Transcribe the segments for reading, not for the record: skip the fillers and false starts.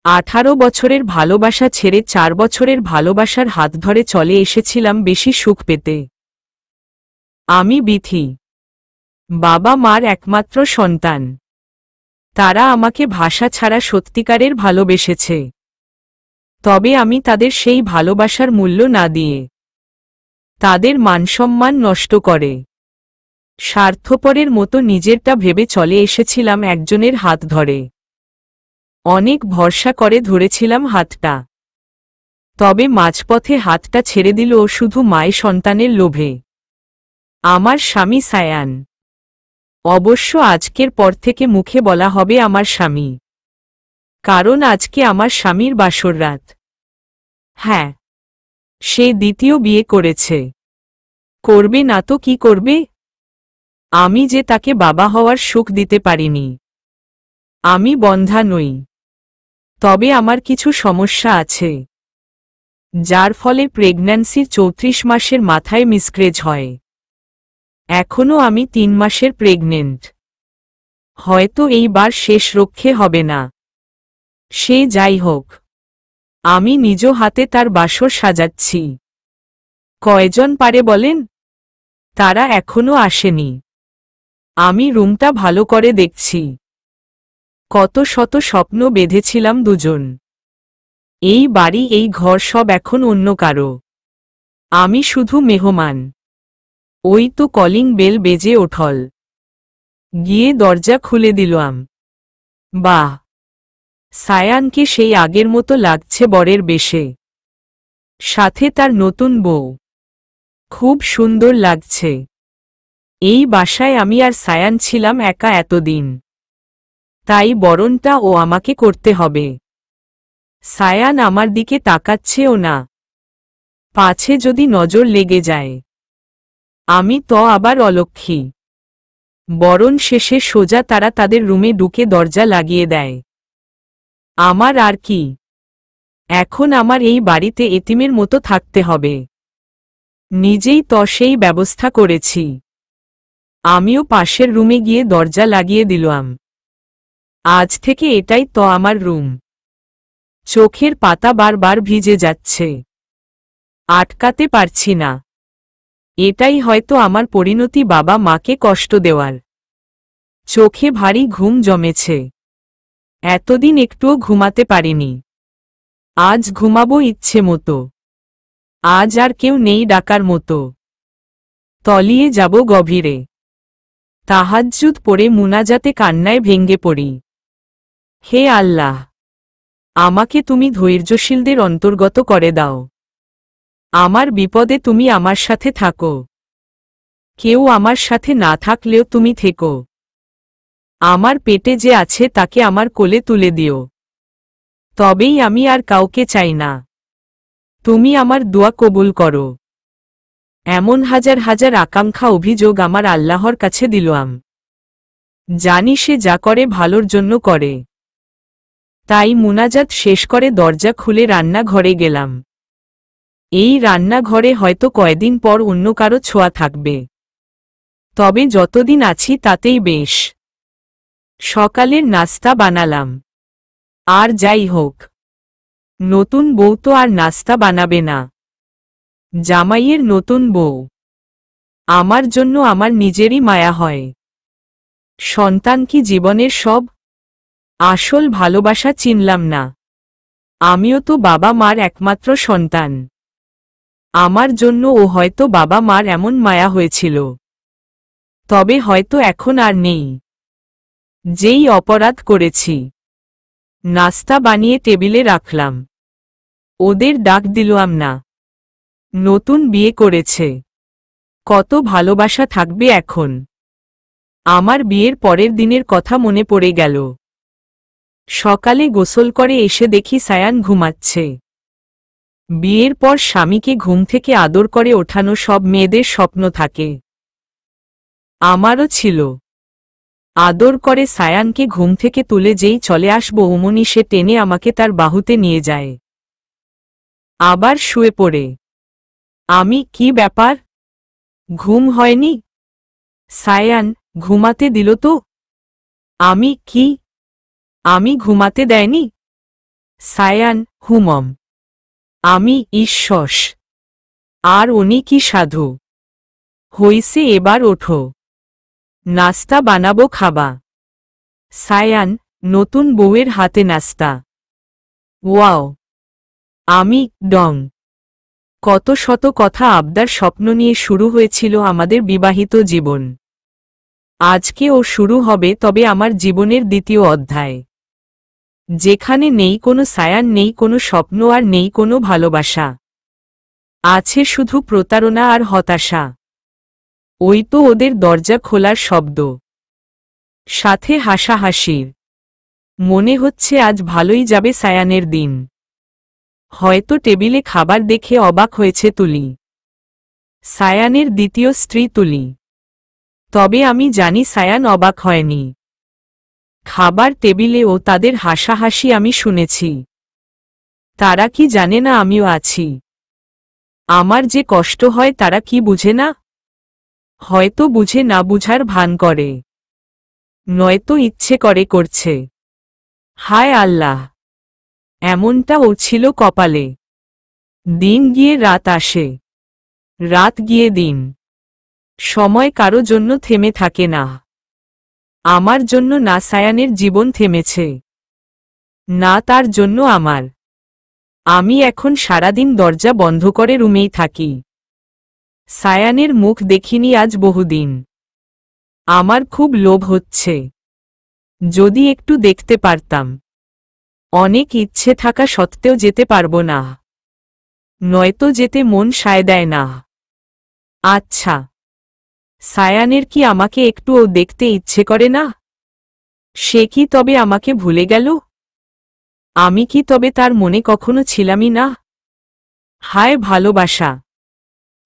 18 বছরের ভালোবাসা ছেড়ে 4 বছরের ভালোবাসার হাত ধরে চলে এসেছিলাম বেশি সুখ পেতে। আমি বিথি, বাবা মার একমাত্র সন্তান। তারা আমাকে ভাষা ছাড়া সত্যিকারের ভালোবেসেছে। তবে আমি তাদের সেই ভালোবাসার মূল্য না দিয়ে তাদের মানসম্মান নষ্ট করে স্বার্থপরের মতো নিজেরটা ভেবে চলে এসেছিলাম একজনের হাত ধরে। অনেক ভরসা করে ধরেছিলাম হাতটা, তবে মাঝপথে হাতটা ছেড়ে দিল শুধু মায় সন্তানের লোভে। আমার স্বামী সায়ান। অবশ্য আজকের পর থেকে মুখে বলা হবে আমার স্বামী, কারণ আজকে আমার স্বামীর বাসররাত। হ্যাঁ, সে দ্বিতীয় বিয়ে করেছে। করবে না তো কি করবে? আমি যে তাকে বাবা হওয়ার সুখ দিতে পারিনি। আমি বন্ধা নই, তবে আমার কিছু সমস্যা আছে, যার ফলে প্রেগন্যান্সির 34 মাসের মাথায় মিসক্রেজ হয়। এখনও আমি 3 মাসের প্রেগনেন্ট। হয়তো এইবার শেষ রক্ষে হবে না। সে যাই হোক, আমি নিজ হাতে তার বাসর সাজাচ্ছি। কয়জন পারে বলেন? তারা এখনো আসেনি। আমি রুমটা ভালো করে দেখছি। কত শত স্বপ্ন বেঁধেছিলাম দুজন। এই বাড়ি এই ঘর সব এখন অন্য কারো। আমি শুধু মেহমান। ওই তো কলিং বেল বেজে ওঠল। গিয়ে দরজা খুলে দিলাম। বাহ, সায়ানকে সেই আগের মতো লাগছে বরের বেশে। সাথে তার নতুন বউ। খুব সুন্দর লাগছে। এই বাসায় আমি আর সায়ান ছিলাম একা এতদিন, তাই বরণটা ও আমাকে করতে হবে। সায়ান আমার দিকে তাকাচ্ছেও না, পাছে যদি নজর লেগে যায়। আমি তো আবার অলক্ষী। বরণ শেষে সোজা তারা তাদের রুমে ঢুকে দরজা লাগিয়ে দেয়। আমার আর কি, এখন আমার এই বাড়িতে এতিমের মতো থাকতে হবে। নিজেই তো সেই ব্যবস্থা করেছি। আমিও পাশের রুমে গিয়ে দরজা লাগিয়ে দিলাম। আজ থেকে এটাই তো আমার রুম। চোখের পাতা বারবার ভিজে যাচ্ছে, আটকাতে পারছি না। এটাই হয়তো আমার পরিণতি, বাবা মাকে কষ্ট দেওয়ার। চোখে ভারী ঘুম জমেছে। এতদিন একটুও ঘুমাতে পারিনি। আজ ঘুমাবো ইচ্ছে মতো। আজ আর কেউ নেই ডাকার মতো। তলিয়ে যাব গভীরে। তাহাজ্জুদ পড়ে মুনাজাতে কান্নায় ভেঙ্গে পড়ি। হে আল্লাহ, আমাকে তুমি ধৈর্যশীলদের অন্তর্গত করে দাও। আমার বিপদে তুমি আমার সাথে থাকো। কেউ আমার সাথে না থাকলেও তুমি থেকো। আমার পেটে যে আছে তাকে আমার কোলে তুলে দিও। তবেই আমি আর কাউকে চাই না। তুমি আমার দোয়া কবুল করো। এমন হাজার হাজার আকাঙ্ক্ষা অভিযোগ আমার আল্লাহর কাছে দিলাম। জানি সে যা করে ভালোর জন্য করে। তাই মুনাজাত শেষ করে দরজা খুলে রান্নাঘরে গেলাম। এই রান্নাঘরে হয়তো কয়দিন পর অন্য কারো ছোঁয়া থাকবে, তবে যতদিন আছি তাতেই বেশ। সকালের নাস্তা বানালাম। আর যাই হোক, নতুন বউ তো আর নাস্তা বানাবে না। জামাইয়ের নতুন বউ। আমার জন্য আমার নিজেরই মায়া হয়। সন্তান কি জীবনের সব? আসল ভালোবাসা চিনলাম না। আমিও তো বাবা মার একমাত্র সন্তান। আমার জন্য ও হয়তো বাবা মার এমন মায়া হয়েছিল, তবে হয়তো এখন আর নেই। যেই অপরাধ করেছি। নাস্তা বানিয়ে টেবিলে রাখলাম। ওদের ডাক দিলাম না। নতুন বিয়ে করেছে, কত ভালোবাসা থাকবে এখন। আমার বিয়ের পরের দিনের কথা মনে পড়ে গেল। সকালে গোসল করে এসে দেখি সায়ান ঘুমাচ্ছে। বিয়ের পর স্বামীকে ঘুম থেকে আদর করে ওঠানো সব মেয়েদের স্বপ্ন থাকে। আমারও ছিল। আদর করে সায়ানকে ঘুম থেকে তুলে যেই চলে আসব অমনি সে টেনে আমাকে তার বাহুতে নিয়ে যায়। আবার শুয়ে পড়ে। আমি, কি ব্যাপার? ঘুম হয়নি? সায়ান, ঘুমাতে দিল তো? আমি, কি? আমি ঘুমাতে দেয়নি? সায়ান, হুমম। আমি ঈশ্বস। আর উনি কি সাধু। হইছে, এবার ওঠো, নাস্তা বানাবো, খাবা। সায়ান, নতুন বউয়ের হাতে নাস্তা। ওয়াও। আমি, ডং। কত শত কথা, আবদার, স্বপ্ন নিয়ে শুরু হয়েছিল আমাদের বিবাহিত জীবন। আজকে ও শুরু হবে তবে আমার জীবনের দ্বিতীয় অধ্যায়, যেখানে নেই কোনো সায়ান, নেই কোনো স্বপ্ন, আর নেই কোনো ভালোবাসা। আছে শুধু প্রতারণা আর হতাশা। ওই তো ওদের দরজা খোলার শব্দ, সাথে হাসাহাসির। মনে হচ্ছে আজ ভালোই যাবে সায়ানের দিন। হয়তো টেবিলে খাবার দেখে অবাক হয়েছে তুলি, সায়ানের দ্বিতীয় স্ত্রী তুলি। তবে আমি জানি সায়ান অবাক হয়নি। খাবার টেবিলেও তাদের হাসাহাসি আমি শুনেছি। তারা কি জানে না আমিও আছি? আমার যে কষ্ট হয় তারা কি বুঝে না? হয়তো বুঝে না বুঝার ভান করে, নয়তো ইচ্ছে করে করছে। হায় আল্লাহ, এমনটা ও ছিল কপালে। দিন গিয়ে রাত আসে, রাত গিয়ে দিন। সময় কারো জন্য থেমে থাকে না। আমার জন্য না সায়ানের জীবন থেমেছে, না তার জন্য আমার। আমি এখন সারাদিন দরজা বন্ধ করে রুমেই থাকি। সায়ানের মুখ দেখিনি আজ বহুদিন। আমার খুব লোভ হচ্ছে, যদি একটু দেখতে পারতাম। অনেক ইচ্ছে থাকা সত্ত্বেও যেতে পারবো না, নয়তো যেতে মন সায় দেয় না। আচ্ছা, সায়ানের কি আমাকে একটুও দেখতে ইচ্ছে করে না? সে কি তবে আমাকে ভুলে গেল? আমি কি তবে তার মনে কখনো ছিলামই না? হায় ভালোবাসা।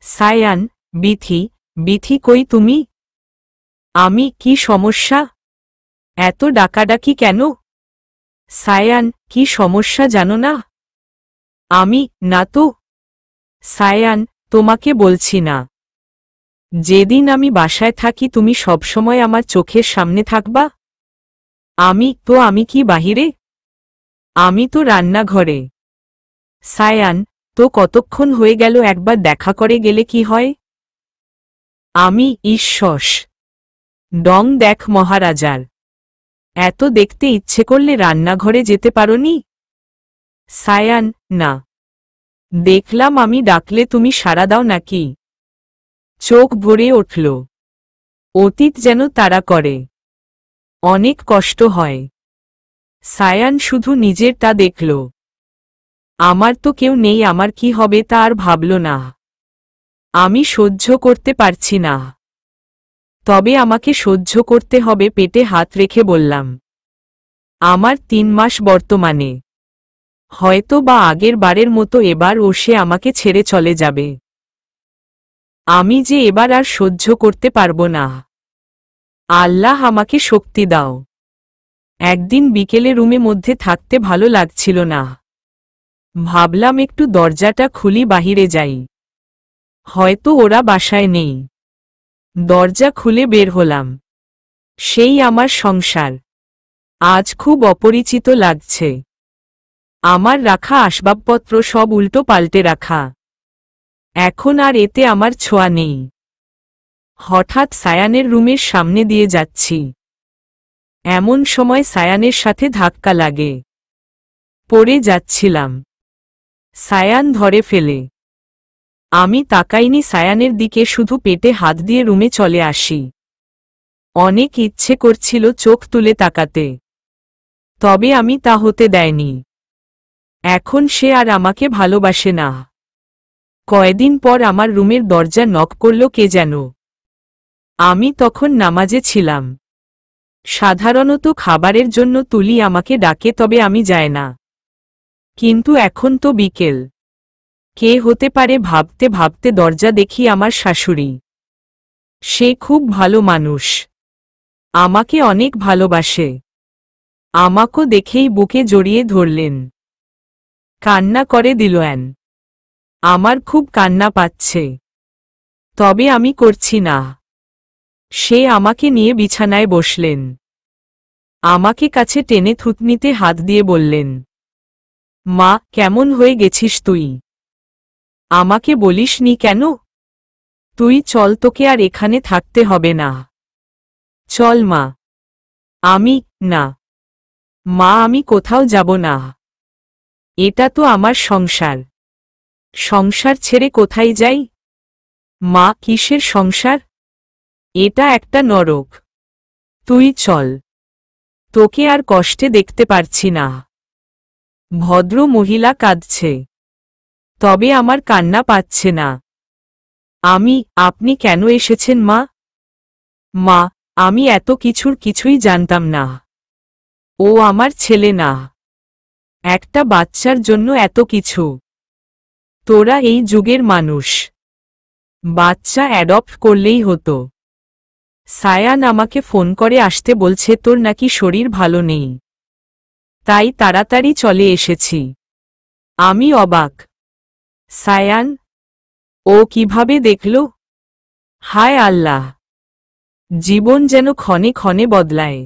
সায়ান, বিথি, বিথি কই তুমি? আমি, কি সমস্যা? এত ডাকাডাকি কেন? সায়ান, কি সমস্যা জানো না? আমি, না তো। সায়ান, তোমাকে বলছি না। যেদিন আমি বাসায় থাকি তুমি সবসময় আমার চোখের সামনে থাকবা। আমি কি বাহিরে? আমি তো রান্নাঘরে। সায়ান, তো কতক্ষণ হয়ে গেল, একবার দেখা করে গেলে কি হয়? আমি, ঈশ্বস। ডং, দেখ মহারাজার। এত দেখতে ইচ্ছে করলে রান্নাঘরে যেতে পারোনি? সায়ান, না। দেখলাম আমি ডাকলে তুমি সাড়া দাও নাকি? চোখ ভরে উঠল। অতীত যেন তাড়া করে। অনেক কষ্ট হয়। সায়ান শুধু নিজেরটা দেখল। আমার তো কেউ নেই, আমার কি হবে তা আর ভাবল না। আমি সহ্য করতে পারছি না। তবে আমাকে সহ্য করতে হবে, পেটে হাত রেখে বললাম। আমার 3 মাস বর্তমানে। হয়তো বা আগের বারের মতো এবার ও সে আমাকে ছেড়ে চলে যাবে। আমি যে এবার আর সহ্য করতে পারবো না। আল্লাহ আমাকে শক্তি দাও। একদিন বিকেলে রুমে মধ্যে থাকতে ভালো লাগছিল না। ভাবলাম একটু দরজাটা খুলি, বাহিরে যাই। হয়তো ওরা বাসায় নেই। দরজা খুলে বের হলাম। সেই আমার সংসার। আজ খুব অপরিচিত লাগছে। আমার রাখা আসবাবপত্র সব উল্টো পাল্টে রাখা। এখন আর এতে আমার ছোঁয়া নেই। হঠাৎ সায়ানের রুমের সামনে দিয়ে যাচ্ছি। এমন সময় সায়ানের সাথে ধাক্কা লাগে। পড়ে যাচ্ছিলাম। সায়ান ধরে ফেলে। আমি তাকাইনি সায়ানের দিকে, শুধু পেটে হাত দিয়ে রুমে চলে আসি। অনেক ইচ্ছে করছিল চোখ তুলে তাকাতে, তবে আমি তা হতে দেয়নি। এখন সে আর আমাকে ভালোবাসে না। কয়দিন পর আমার রুমের দরজা নক করল কে যেন। আমি তখন নামাজে ছিলাম। সাধারণত খাবারের জন্য তুলি আমাকে ডাকে, তবে আমি যাই না। কিন্তু এখন তো বিকেল। কে হতে পারে ভাবতে ভাবতে দরজা দেখি আমার শাশুড়ি। সে খুব ভালো মানুষ, আমাকে অনেক ভালোবাসে। আমাকে দেখেই বুকে জড়িয়ে ধরলেন। কান্না করে দিলেন। আমার খুব কান্না পাচ্ছে, তবে আমি করছি না। সে আমাকে নিয়ে বিছানায় বসলেন। আমাকে কাছে টেনে থুতনিতে হাত দিয়ে বললেন, মা, কেমন হয়ে গেছিস তুই? আমাকে বলিসনি কেন? তুই চল, তোকে আর এখানে থাকতে হবে না। চল মা। না মা, আমি কোথাও যাব না। এটা তো আমার সংসার। সংসার ছেড়ে কোথায় যাই? মা, কিসের সংসার? এটা একটা নরক। তুই চল, তোকে আর কষ্টে দেখতে পারছি না। ভদ্র মহিলা কাঁদছে, তবে আমার কান্না পাচ্ছে না। আপনি কেন এসেছেন মা? মা, আমি এত কিছুই জানতাম না। ও আমার ছেলে না। একটা বাচ্চার জন্য এত কিছু। তোরা এই যুগের মানুষ, বাচ্চা অ্যাডপ্ট করলেই হতো। সায়ান আমাকে ফোন করে আসতে বলছে, তোর নাকি শরীর ভালো নেই, তাই তাড়াতাড়ি চলে এসেছি। আমি অবাক। সায়ান? ও কিভাবে দেখল? হায় আল্লাহ, জীবন যেন ক্ষণে ক্ষণে বদলায়।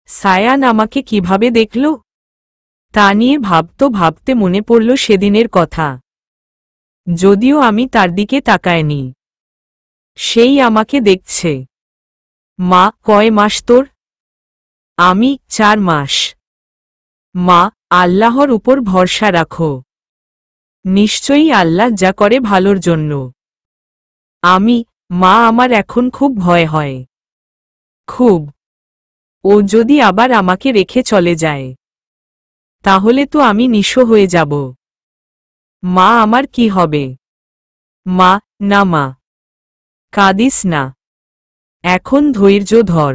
সায়ান আমাকে কিভাবে দেখল তা নিয়ে ভাবতে মনে পড়ল সেদিনের কথা। যদিও আমি তার দিকে তাকাইনি, সেই আমাকে দেখছে। মা, কয় মাস তোর? আমি 4 মাস। মা, আল্লাহর উপর ভরসা রাখো, নিশ্চয়ই আল্লাহ যা করে ভালোর জন্য। মা, আমার এখন খুব ভয় হয়, খুব। ও যদি আবার আমাকে রেখে চলে যায়, তাহলে তো আমি নিঃস্ব হয়ে যাব। মা, আমার কি হবে? মা, না মা, কাঁদিস না, এখন ধৈর্য ধর।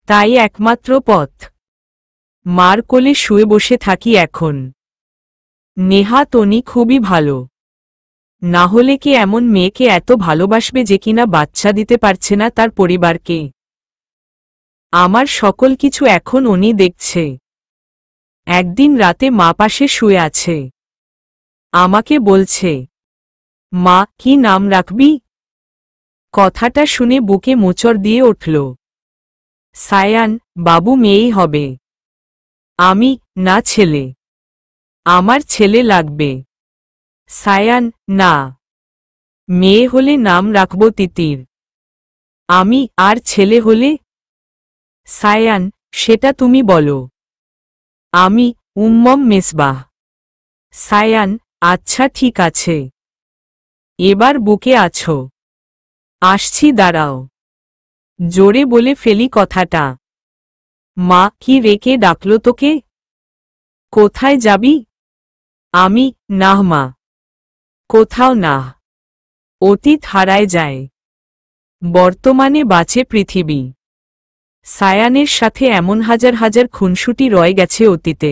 তাই একমাত্র পথ, মার কোলে শুয়ে বসে থাকি এখন। নেহা তনি খুবই ভালো, না হলে কি এমন মেয়েকে এত ভালোবাসবে যে কিনা বাচ্চা দিতে পারছে না তার পরিবারকে? আমার সকল কিছু এখন উনি দেখছে। একদিন রাতে মা পাশে শুয়ে আছে, আমাকে বলছে, মা, কি নাম রাখবি? কথাটা শুনে বুকে মোচড় দিয়ে উঠল। সায়ান, বাবু মেয়েই হবে। না, ছেলে। আমার ছেলে লাগবে। সায়ান, না, মেয়ে হলে নাম রাখব তিতির। আর ছেলে হলে? সায়ান, সেটা তুমি বলো। মেসবাহ। সায়ান, আচ্ছা ঠিক আছে, এবার বুকে আছো। আসছি, দাঁড়াও। জোরে বলে ফেলি কথাটা। মা, কি রেখে ডাকলো তোকে? কোথায় যাবি? না মা, কোথাও না। অতীত হারায় যায়, বর্তমানে বাঁচে পৃথিবী। সায়ানের সাথে এমন হাজার হাজার খুনসুটি রয়ে গেছে অতীতে।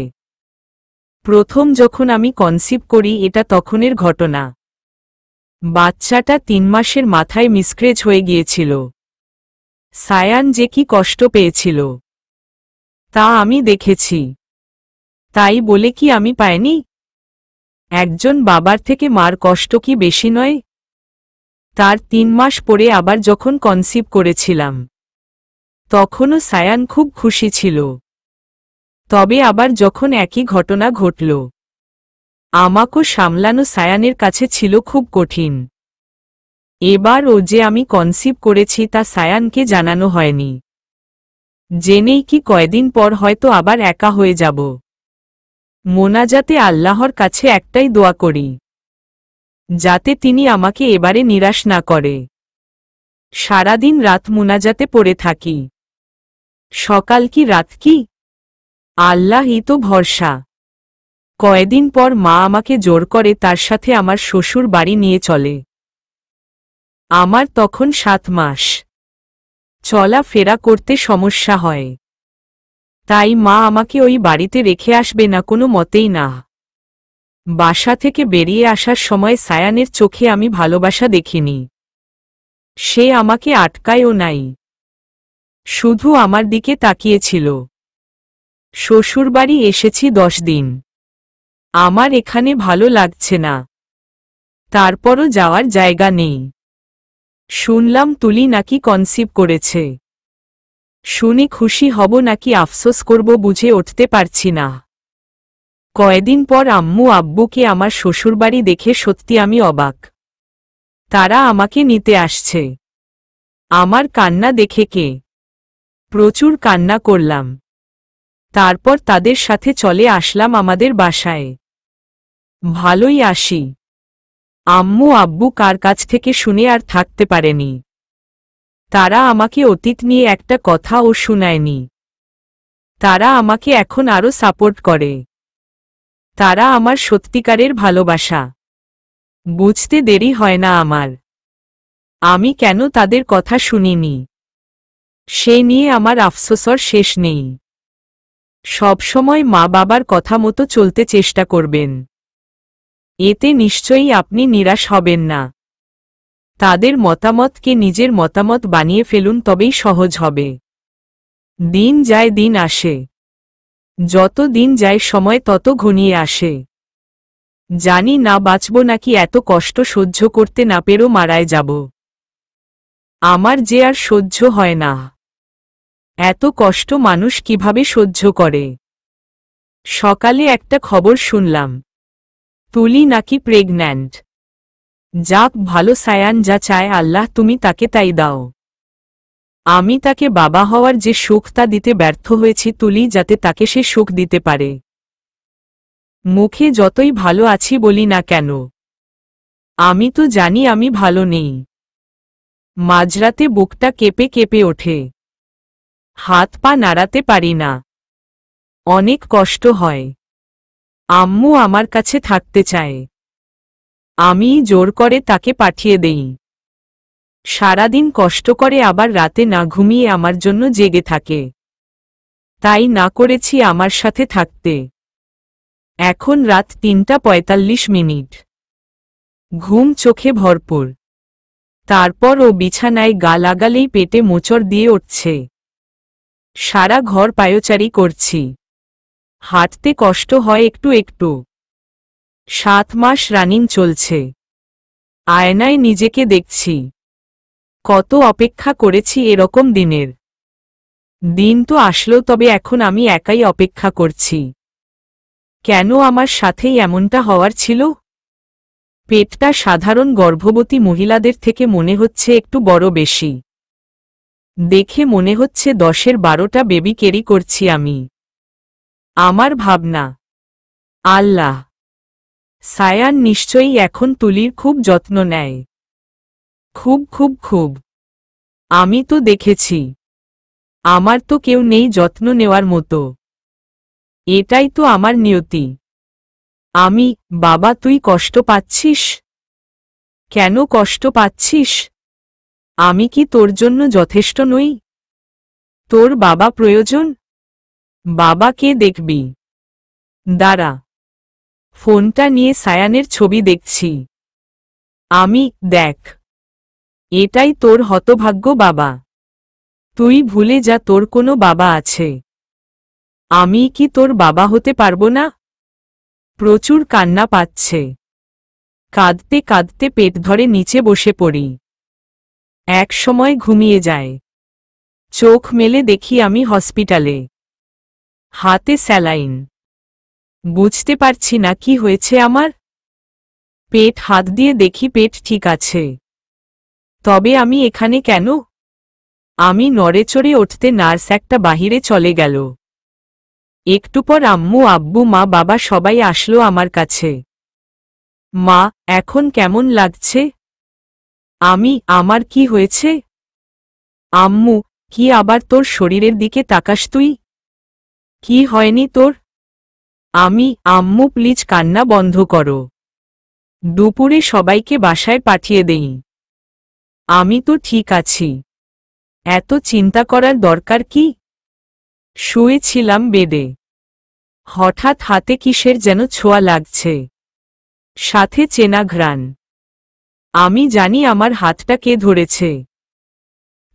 প্রথম যখন আমি কনসিভ করি, এটা তখনের ঘটনা। বাচ্চাটা 3 মাসের মাথায় মিসক্রেজ হয়ে গিয়েছিল। সায়ান যে কি কষ্ট পেয়েছিল তা আমি দেখেছি। তাই বলে কি আমি পাইনি? একজন বাবার থেকে মার কষ্ট কি বেশি নয়? তার 3 মাস পরে আবার যখন কনসিভ করেছিলাম, তখনও সায়ান খুব খুশি ছিল। তবে আবার যখন একই ঘটনা ঘটল, আমাকেও সামলানো সায়ানের কাছে ছিল খুব কঠিন। এবার ও যে আমি কনসিভ করেছি তা সায়ানকে জানানো হয়নি, জেনেই কি কয়দিন পর হয়তো আবার একা হয়ে যাব। মোনাজাতে আল্লাহর কাছে একটাই দোয়া করি, যাতে তিনি আমাকে এবারে নিরাশ না করে। সারাদিন রাত মোনাজাতে পড়ে থাকি। সকাল কি রাত কি, আল্লাহই তো ভরসা। কয়দিন পর মা আমাকে জোর করে তার সাথে আমার শ্বশুর বাড়ি নিয়ে চলে। আমার তখন 7 মাস। চলা ফেরা করতে সমস্যা হয়, তাই মা আমাকে ওই বাড়িতে রেখে আসবে না কোনো মতেই না। বাসা থেকে বেরিয়ে আসার সময় সায়ানের চোখে আমি ভালোবাসা দেখিনি। সে আমাকে আটকায়ও নাই, শুধু আমার দিকে তাকিয়েছিল। শ্বশুরবাড়ি এসেছি 10 দিন। আমার এখানে ভালো লাগছে না, তারপরও যাওয়ার জায়গা নেই। শুনলাম তুলি নাকি কনসিভ করেছে। শুনে খুশি হব নাকি আফসোস করব বুঝে উঠতে পারছি না। কয়েকদিন পর আম্মু আব্বুকে আমার শ্বশুরবাড়ি দেখে সত্যি আমি অবাক। তারা আমাকে নিতে আসছে। আমার কান্না দেখে প্রচুর কান্না করলাম। তারপর তাদের সাথে চলে আসলাম আমাদের বাসায়। ভালোই আসি। আম্মু আব্বু কার কাছ থেকে শুনে আর থাকতে পারেনি। তারা আমাকে অতীত নিয়ে একটা কথাও শোনায়নি। তারা আমাকে এখন আরো সাপোর্ট করে। তারা আমার সত্যিকারের ভালোবাসা। বুঝতে দেরি হয় না আমার। আমি কেন তাদের কথা শুনিনি, সে নিয়ে আমার আফসোসর শেষ নেই। সবসময় মা বাবার কথা মতো চলতে চেষ্টা করবেন। এতে নিশ্চয়ই আপনি নিরাশ হবেন না। তাদের মতামতকে নিজের মতামত বানিয়ে ফেলুন, তবেই সহজ হবে। দিন যায় দিন আসে। যত দিন যায় সময় তত ঘনিয়ে আসে। জানি না বাঁচব নাকি এত কষ্ট সহ্য করতে না পেরেও মারায় যাব। আমার যে আর সহ্য হয় না। এত কষ্ট মানুষ কিভাবে সহ্য করে? সকালে একটা খবর শুনলাম, তুলি নাকি প্রেগন্যান্ট। যাক ভালো, সায়ান যা চায় আল্লাহ তুমি তাকে তাই দাও। আমি তাকে বাবা হওয়ার যে সুখ তা দিতে ব্যর্থ হয়েছি, তুলি যাতে তাকে সে সুখ দিতে পারে। মুখে যতই ভালো আছি বলি না কেন, আমি তো জানি আমি ভালো নেই। মাঝরাতে বুকটা কেঁপে কেঁপে ওঠে। হাত পা নাড়াতে পারি না। অনেক কষ্ট হয়। আম্মু আমার কাছে থাকতে চায়। আমি জোর করে তাকে পাঠিয়ে দেই। সারাদিন কষ্ট করে আবার রাতে না ঘুমিয়ে আমার জন্য জেগে থাকে। তাই না করেছি আমার সাথে থাকতে। এখন রাত ৩:৪৫। ঘুম চোখে ভরপুর। তারপর ও বিছানায় গা লাগালেই পেটে মোচড় দিয়ে উঠছে। সারা ঘর পায়চারি করছি। হাঁটতে কষ্ট হয় একটু একটু। ৭ মাস রানিং চলছে। আয়নায় নিজেকে দেখছি। কত অপেক্ষা করেছি এরকম দিনের। দিন তো আসলো, তবে এখন আমি একাই অপেক্ষা করছি। কেন আমার সাথেই এমনটা হওয়ার ছিল? পেটটা সাধারণ গর্ভবতী মহিলাদের থেকে মনে হচ্ছে একটু বড় বেশি। দেখে মনে হচ্ছে ১০-এর ১২টা বেবি ক্যারি করছি আমি। আমার ভাবনা, আল্লাহ, সায়ান নিশ্চয়ই এখন তুলির খুব যত্ন নেয়। খুব খুব খুব। আমি তো দেখেছি। আমার তো কেউ নেই যত্ন নেওয়ার মতো। এটাই তো আমার নিয়তি। বাবা তুই কষ্ট পাচ্ছিস? কেন কষ্ট পাচ্ছিস? আমি কি তোর জন্য যথেষ্ট নই? তোর বাবা প্রয়োজন। বাবা কে দেখবি? দাঁড়া। ফোনটা নিয়ে সায়ানের ছবি দেখছি। দেখ, এটাই তোর হতভাগ্য বাবা। তুই ভুলে যা তোর কোনো বাবা আছে। আমি কি তোর বাবা হতে পারবো না? প্রচুর কান্না পাচ্ছে। কাঁদতে কাঁদতে পেট ধরে নিচে বসে পড়ি। এক সময় ঘুমিয়ে যায়। চোখ মেলে দেখি আমি হসপিটালে। হাতে স্যালাইন। বুঝতে পারছি না কি হয়েছে আমার। পেট হাত দিয়ে দেখি পেট ঠিক আছে। তবে আমি এখানে কেন? আমি নড়েচড়ে উঠতে নার্স একটা বাহিরে চলে গেল। একটু পর আম্মু আব্বু মা বাবা সবাই আসলো আমার কাছে। মা, এখন কেমন লাগছে? আমার কি হয়েছে? আম্মু, কি আবার তোর শরীরের দিকে তাকাস তুই? কি হয়নি তোর? আম্মু প্লিজ কান্না বন্ধ করো। দুপুরে সবাইকে বাসায় পাঠিয়ে দেই। আমি তো ঠিক আছি। এত চিন্তা করার দরকার কি? শুয়েছিলাম বেডে। হঠাৎ হাতে কিসের যেন ছোঁয়া লাগছে। সাথে চেনা ঘ্রাণ। আমি জানি আমার হাতটা কে ধরেছে।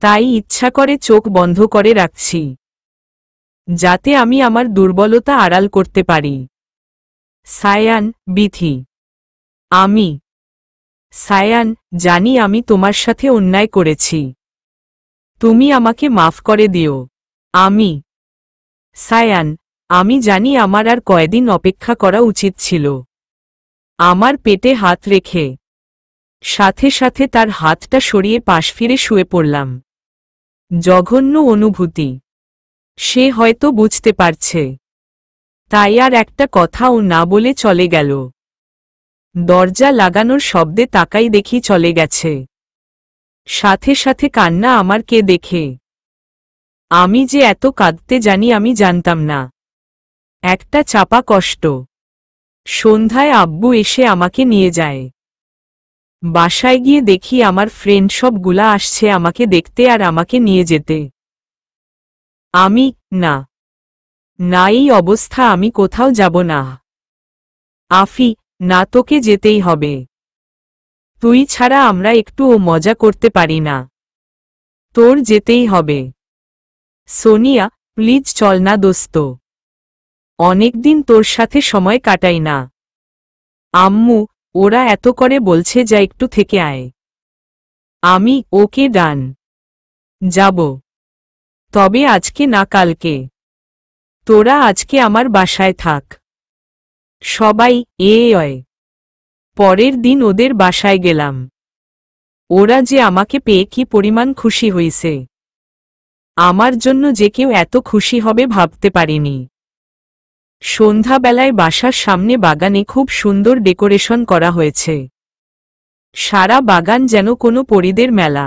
তাই ইচ্ছা করে চোখ বন্ধ করে রাখছি, যাতে আমি আমার দুর্বলতা আড়াল করতে পারি। সায়ান, বিথি। সায়ান, জানি আমি তোমার সাথে অন্যায় করেছি। তুমি আমাকে মাফ করে দিও। সায়ান, আমি জানি আমার আর কয়দিন অপেক্ষা করা উচিত ছিল। আমার পেটে হাত রেখে সাথে সাথে তার হাতটা সরিয়ে পাশ ফিরে শুয়ে পড়লাম। জঘন্য অনুভূতি। সে হয়তো বুঝতে পারছে, তাই আর একটা কথাও না বলে চলে গেল। দরজা লাগানোর শব্দে তাকাই দেখি চলে গেছে। সাথে সাথে কান্না আমার কে দেখে। আমি যে এত কাঁদতে জানি আমি জানতাম না। একটা চাপা কষ্ট। সন্ধ্যায় আব্বু এসে আমাকে নিয়ে যায়। বাসায় গিয়ে দেখি আমার ফ্রেন্ড সবগুলা আসছে আমাকে দেখতে আর আমাকে নিয়ে যেতে। আমি, না না, এই অবস্থা আমি কোথাও যাব না। আফি, না, তোকে যেতেই হবে। তুই ছাড়া আমরা একটুও মজা করতে পারি না। তোর যেতেই হবে। সোনিয়া, প্লিজ চল না দোস্ত। অনেকদিন তোর সাথে সময় কাটাই না। আম্মু, ওরা এত করে বলছে যা একটু থেকে আয়। আমি, ওকে ডান, যাব। তবে আজকে না, কালকে। তোরা আজকে আমার বাসায় থাক। সবাই অয়। পরের দিন ওদের বাসায় গেলাম। ওরা যে আমাকে পেয়ে কি পরিমাণ খুশি হইছে। আমার জন্য যে কেউ এত খুশি হবে ভাবতে পারিনি। সন্ধ্যাবেলায় বাসার সামনে বাগানে খুব সুন্দর ডেকোরেশন করা হয়েছে। সারা বাগান যেন কোনো পরীদের মেলা।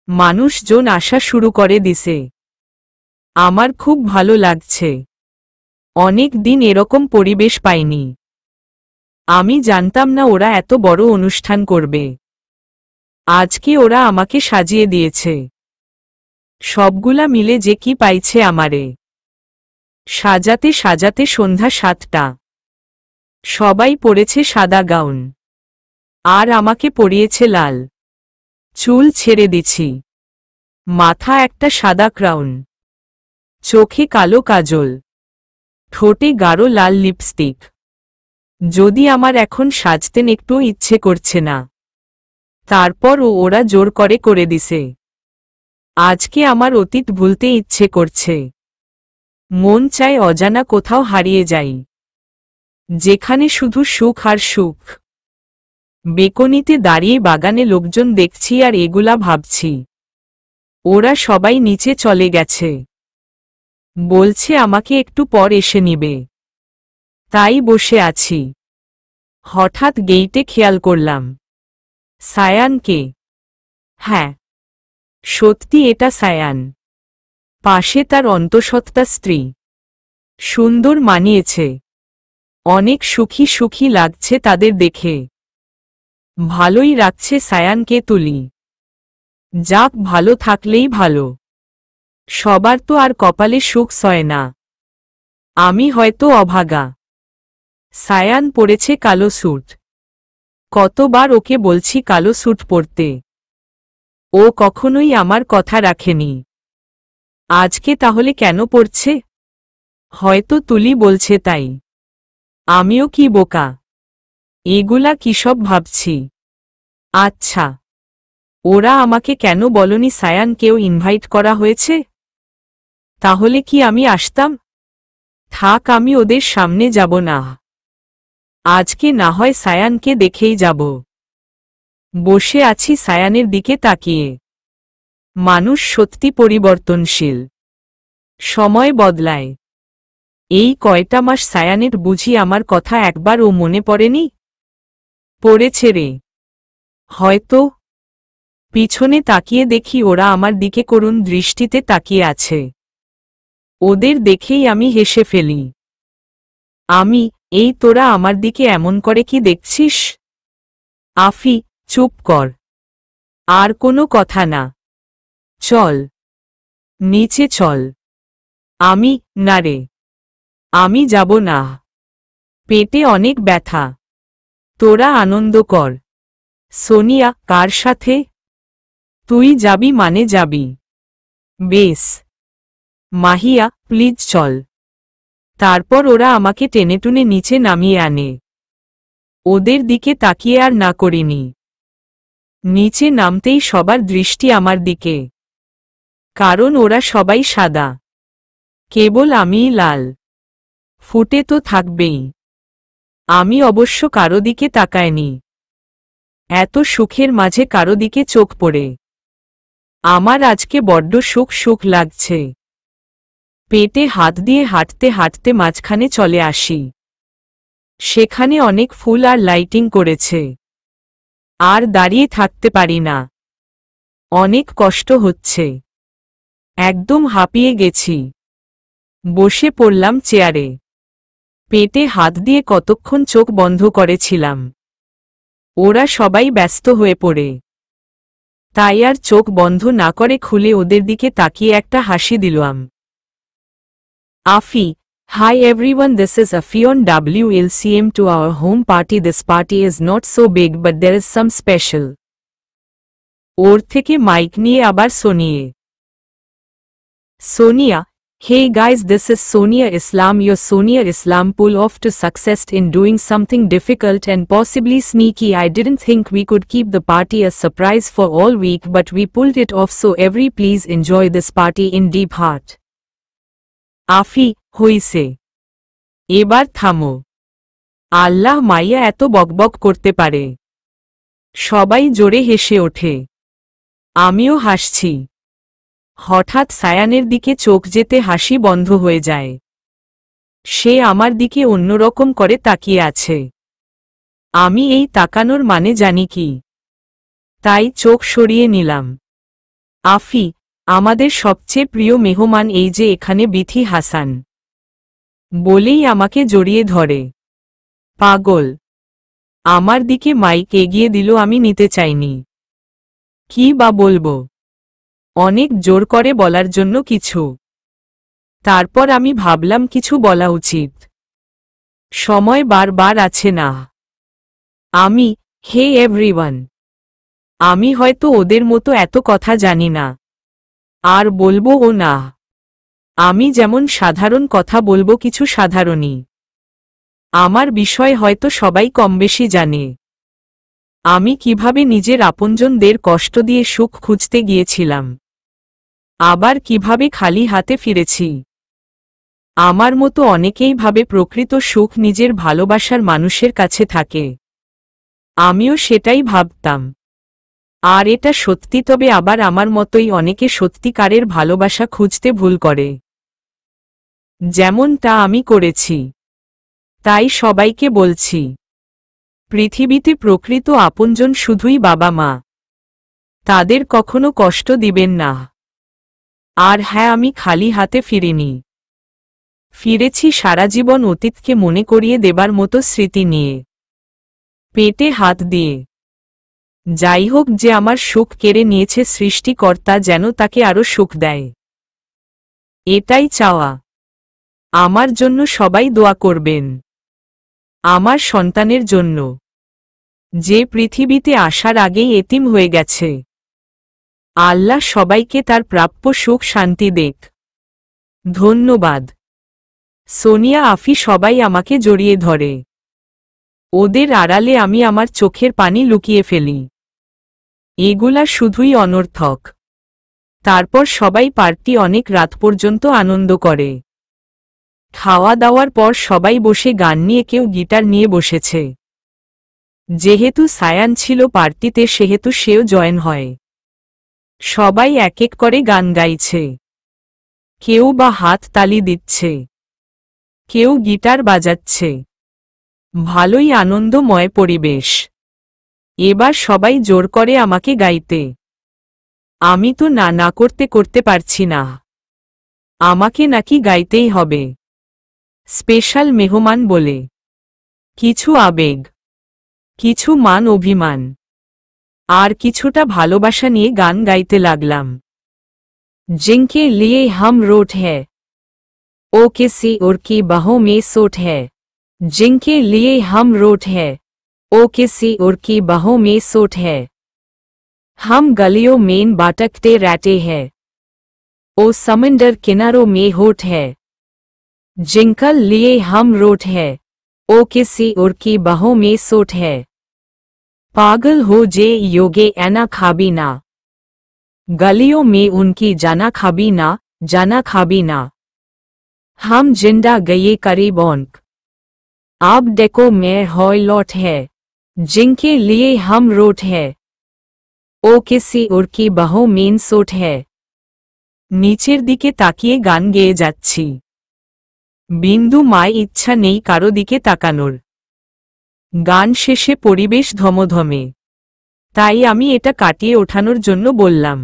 মানুষজন আসা শুরু করে দিছে। আমার খুব ভালো লাগছে। অনেক দিন এরকম পরিবেশ পাইনি। আমি জানতাম না ওরা এত বড় অনুষ্ঠান করবে। আজকে ওরা আমাকে সাজিয়ে দিয়েছে। সবগুলা মিলে যে কি পাইছে আমারে। সাজাতে সাজাতে সন্ধ্যা 7টা। সবাই পরেছে সাদা গাউন। আর আমাকে পরিয়েছে লাল। চুল ছেড়ে দিছি। মাথা একটা সাদা ক্রাউন। চোখে কালো কাজল। ঠোঁটে গাঢ় লাল লিপস্টিক। যদি আমার এখন সাজতেন একটু ইচ্ছে করছে না। তারপর ওরা জোর করে দিছে। আজকে আমার অতীত ভুলতে ইচ্ছে করছে। মন চায় অজানা কোথাও হারিয়ে যাই, যেখানে শুধু সুখ আর সুখ। বেকনিতে দাঁড়িয়ে বাগানে লোকজন দেখছি আর এগুলা ভাবছি। ওরা সবাই নিচে চলে গেছে। বলছে আমাকে একটু পর এসে নিবে। তাই বসে আছি। হঠাৎ গেইটে খেয়াল করলাম সায়ানকে। হ্যাঁ, সত্যি এটা সায়ান। পাশে তার অন্তঃসত্ত্বা স্ত্রী। সুন্দর মানিয়েছে। অনেক সুখী সুখী লাগছে তাদের দেখে। ভালোই রাখছে সায়ানকে তুলি। যাক, ভালো থাকলেই ভালো। সবার তো আর কপালে সুখ সয় না। আমি হয়তো অভাগা। সায়ান পরেছে কালো স্যুট। কতবার ওকে বলছি কালো স্যুট পরতে। ও কখনোই আমার কথা রাখেনি। আজকে তাহলে কেন পরছে? হয়তো তুলি বলছে তাই। আমিও কি বোকা? এগুলা কিসব ভাবছি। আচ্ছা, ওরা আমাকে কেন বলনি সায়ানকেও ইনভাইট করা হয়েছে? তাহলে কি আমি আসতাম? থাক, আমি ওদের সামনে যাব না। আজকে না হয় সায়ানকে দেখেই যাব। বসে আছি সায়ানের দিকে তাকিয়ে। মানুষ সত্যি পরিবর্তনশীল। সময় বদলায়। এই কয়টা মাস সায়ানের বুঝি আমার কথা একবারও মনে পড়েনি? পড়েছে রে। হয়তো। পিছনে তাকিয়ে দেখি ওরা আমার দিকে করুণ দৃষ্টিতে তাকিয়ে আছে। ওদের দেখেই আমি হেসে ফেলি। আমি, এই তোরা আমার দিকে এমন করে কি দেখছিস? আফি, চুপ কর। আর কোনো কথা না। চল, নিচে চল। আমি, না রে, আমি যাব না। পেটে অনেক ব্যথা। তোরা আনন্দ কর। সোনিয়া, কার সাথে? তুই যাবি মানে যাবি। বেশ। মাহিয়া, প্লিজ চল। তারপর ওরা আমাকে টেনেটুনে নিচে নামিয়ে আনে। ওদের দিকে তাকিয়ে আর না করিনি। নিচে নামতেই সবার দৃষ্টি আমার দিকে। কারণ ওরা সবাই সাদা। কেবল আমিই লাল। ফুটে তো থাকবেই। আমি অবশ্য কারো দিকে তাকাইনি। এত সুখের মাঝে কারো দিকে চোখ পড়ে আমার আজকে বড্ড সুখ সুখ লাগছে। পেটে হাত দিয়ে হাঁটতে হাঁটতে মাঝখানে চলে আসি। সেখানে অনেক ফুল আর লাইটিং করেছে। আর দাঁড়িয়ে থাকতে পারি না। অনেক কষ্ট হচ্ছে। একদম হাঁপিয়ে গেছি। বসে পড়লাম চেয়ারে। পেটে হাত দিয়ে কতক্ষণ চোখ বন্ধ করেছিলাম। ওরা সবাই ব্যস্ত হয়ে পড়ে। তাই আর চোখ বন্ধ না করে খুলে ওদের দিকে তাকিয়ে একটা হাসি দিলাম। আফি, hi everyone, this is Afi on WLCM to our home party. This party is not so big but there is some special. ওর থেকে মাইক নিয়ে আবার Sonia, hey guys, this is Sonia Islam, your Sonia Islam. Pull off to success in doing something difficult and possibly sneaky. I didn't think we could keep the party a surprise for all week, but we pulled it off, so every please enjoy this party in deep heart. আফি, হইছে, এবার থামো। আল্লাহ, মাইয়া এত বকবক করতে পারে। সবাই জোরে হেসে ওঠে। আমিও হাসছি। হঠাৎ সায়ানের দিকে চোখ যেতে হাসি বন্ধ হয়ে যায়। সে আমার দিকে অন্যরকম করে তাকিয়ে আছে। আমি এই তাকানোর মানে জানি কি। তাই চোখ সরিয়ে নিলাম। আফি, আমাদের সবচেয়ে প্রিয় মেহমান এই যে এখানে বিথি হাসান, বলেই আমাকে জড়িয়ে ধরে। পাগল। আমার দিকে মাইক এগিয়ে দিল। আমি নিতে চাইনি। কি বা বলবো, অনেক জোর করে বলার জন্য কিছু। তারপর আমি ভাবলাম কিছু বলা উচিত। সময় বারবার আছে না। আমি, হে এভরিওয়ান, আমি হয়তো ওদের মতো এত কথা জানি না, আর বলবো ও না। আমি যেমন সাধারণ কথা বলবো কিছু সাধারণই। আমার বিষয় হয়তো সবাই কমবেশি জানে। আমি কিভাবে নিজের আপনজনদের কষ্ট দিয়ে সুখ খুঁজতে গিয়েছিলাম, আবার কিভাবে খালি হাতে ফিরেছি। আমার মতো অনেকেই ভাবে প্রকৃত সুখ নিজের ভালোবাসার মানুষের কাছে থাকে। আমিও সেটাই ভাবতাম। আর এটা সত্যি, তবে আবার আমার মতোই অনেকে সত্যিকারের ভালোবাসা খুঁজতে ভুল করে, যেমনটা আমি করেছি। তাই সবাইকে বলছি, পৃথিবীতে প্রকৃত আপনজন শুধুই বাবা মা। তাদের কখনো কষ্ট দিবেন না। আর হ্যাঁ, আমি খালি হাতে ফিরিনি। ফিরেছি সারা জীবন অতীতকে মনে করিয়ে দেবার মতো স্মৃতি নিয়ে, পেটে হাত দিয়ে। যাই হোক, যে আমার সুখ কেড়ে নিয়েছে, সৃষ্টিকর্তা যেন তাকে আরো সুখ দেয়, এটাই চাওয়া। আমার জন্য সবাই দোয়া করবেন। আমার সন্তানের জন্য, যে পৃথিবীতে আসার আগেই এতিম হয়ে গেছে। আল্লাহ সবাইকে তার প্রাপ্য সুখ শান্তি দেখ। ধন্যবাদ। সোনিয়া, আফি সবাই আমাকে জড়িয়ে ধরে। ওদের আড়ালে আমি আমার চোখের পানি লুকিয়ে ফেলি। এগুলা শুধুই অনর্থক। তারপর সবাই পার্টি অনেক রাত পর্যন্ত আনন্দ করে। খাওয়া দাওয়ার পর সবাই বসে গান নিয়ে, কেউ গিটার নিয়ে বসেছে। যেহেতু সায়ান ছিল পার্টিতে, সেহেতু সেও জয়েন হয়। সবাই এক এক করে গান গাইছে। কেউ বা হাত তালি দিচ্ছে, কেউ গিটার বাজাচ্ছে। ভালোই আনন্দময় পরিবেশ। এবার সবাই জোর করে আমাকে গাইতে। আমি তো না না করতে করতে পারছি না। আমাকে নাকি গাইতেই হবে, স্পেশাল মেহমান বলে। কিছু আবেগ, কিছু মান অভিমান, আর কিছুটা ভালোবাসা নিয়ে গান গাইতে লাগলাম। जिनके लिए हम रोट है, ओ किसी और की बाहों में सोट है। जिनके लिए हम रोट है, ओ किसी और की बाहों में सोट है। हम गलियों में बाटकते रहते हैं, ओ समंदर किनारों में होट है। जिनके लिए हम रोट है, ओ किसी और की बाहों में सोट है। पागल हो जे योगे ऐना खाबी ना, गलियों में उनकी जाना खाबी ना, जाना खाबी ना। हम जिंदा गए करीब औंक। अब देखो मैं हॉय लौट है, जिनके लिए हम रोट है, ও किसी और की बहु मेन सोट है। নিচের দিকে তাকিয়ে গান গেয়ে যাচ্ছি। বিন্দু মায় ইচ্ছা নেই কারো দিকে তাকানোর। গান শেষে পরিবেশ ধমধমে, তাই আমি এটা কাটিয়ে ওঠানোর জন্য বললাম,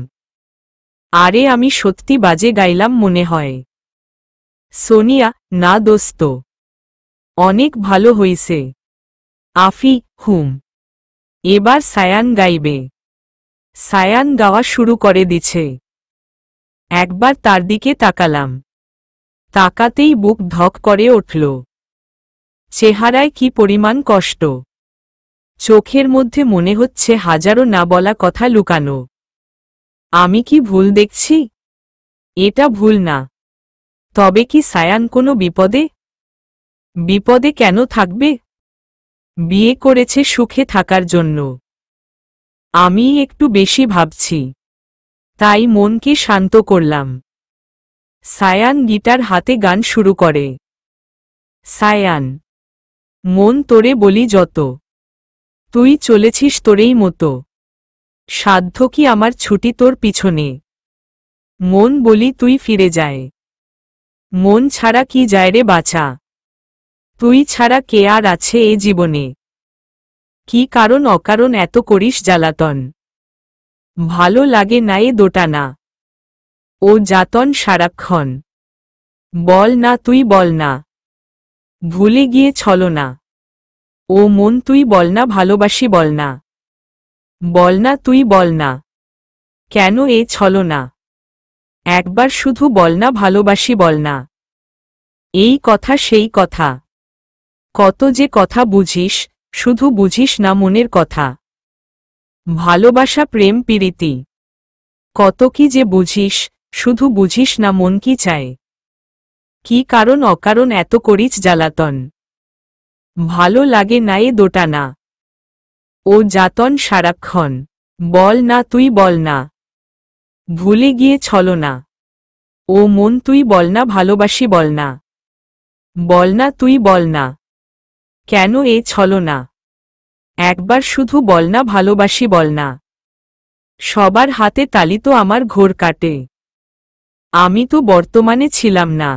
আরে আমি সত্যি বাজে গাইলাম মনে হয়। সোনিয়া, না দোস্ত, অনেক ভালো হইছে। আফি, হুম। এবার সায়ান গাইবে। সায়ান গাওয়া শুরু করে দিছে। একবার তার দিকে তাকালাম, তাকাতেই বুক ধক করে উঠল। চেহারায় কি পরিমাণ কষ্ট, চোখের মধ্যে মনে হচ্ছে হাজারো না বলা কথা লুকানো। আমি কি ভুল দেখছি? এটা ভুল না। তবে কি সায়ান কোনো বিপদে? বিপদে কেন থাকবে? বিয়ে করেছে সুখে থাকার জন্য। আমি একটু বেশি ভাবছি, তাই মনকে শান্ত করলাম। সায়ান গিটার হাতে গান শুরু করে। সায়ান, মন তোরে বলি যত, তুই চলেছিস তোরেই মতো। সাধ্য কি আমার ছুটি তোর পিছনে, মন বলি তুই ফিরে যায়। মন ছাড়া কি যায় রে বাছা, তুই ছাড়া কে আর আছে এ জীবনে। কি কারণ অকারণ এত করিস জ্বালাতন, ভালো লাগে না এ দোটানা। ও যাতন সারাক্ষণ, বল না তুই বল না, ভুলে গিয়ে ছলনা। ও মন তুই বল না ভালোবাসি বল না, বল না তুই বল না, কেন এ ছলনা। একবার শুধু বল না ভালোবাসি বল না। এই কথা সেই কথা, কত যে কথা বুঝিস, শুধু বুঝিস না মনের কথা। ভালোবাসা প্রেম প্রীতি, কত কি যে বুঝিস, শুধু বুঝিস না মন কি চায়। কি কারণ অকারণ এত করিস জ্বালাতন, ভালো লাগে না এ দোটানা। ও যাতন সারাক্ষণ, বল না তুই বল না, ভুলে গিয়ে ছলনা। ও মন তুই বল না ভালোবাসি বল না, বল না তুই বল না, কেন এ ছলনা। একবার শুধু বল না ভালোবাসি বল না। সবার হাতে তালি তো আমার ঘোর কাটে, আমি তো বর্তমানে ছিলাম না।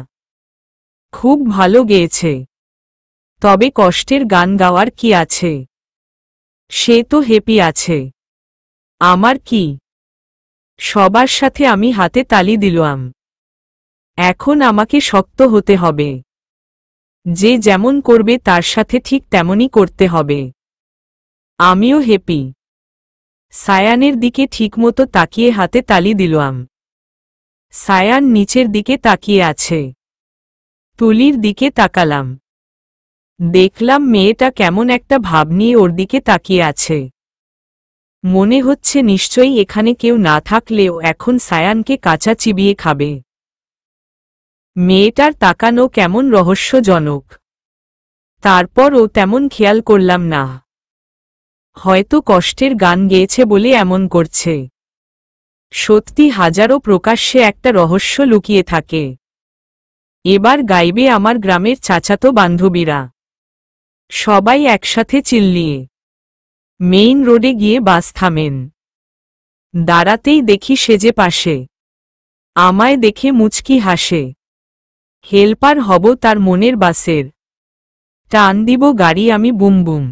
খুব ভালো গেয়েছে, তবে কষ্টের গান গাওয়ার কি আছে, সে তো হ্যাপি আছে। আমার কি? সবার সাথে আমি হাতে তালি দিলাম। এখন আমাকে শক্ত হতে হবে, যে যেমন করবে তার সাথে ঠিক তেমনই করতে হবে। আমিও হ্যাপি। সায়ানের দিকে ঠিকমতো তাকিয়ে হাতে তালি দিলাম। সায়ান নিচের দিকে তাকিয়ে আছে। তুলির দিকে তাকালাম, দেখলাম মেয়েটা কেমন একটা ভাব নিয়ে ওর দিকে তাকিয়ে আছে। মনে হচ্ছে নিশ্চয়ই এখানে কেউ না থাকলেও এখন সায়ানকে কাঁচা চিবিয়ে খাবে। মেয়েটার তাকানো কেমন রহস্যজনক। তারপর ও তেমন খেয়াল করলাম না, হয়তো কষ্টের গান গেয়েছে বলে এমন করছে। সত্যি হাজারো প্রকাশ্যে একটা রহস্য লুকিয়ে থাকে। এবার গাইবে আমার গ্রামের চাচাতো বান্ধবীরা, সবাই একসাথে চিল্লিয়ে। মেইন রোডে গিয়ে বাস থামেন। দাঁড়াতেই দেখি সেজে পাশে, আমায় দেখে মুচকি হাসে। হেল্পার হব তার মনের বাসের, টান দিব গাড়ি আমি বুম বুম।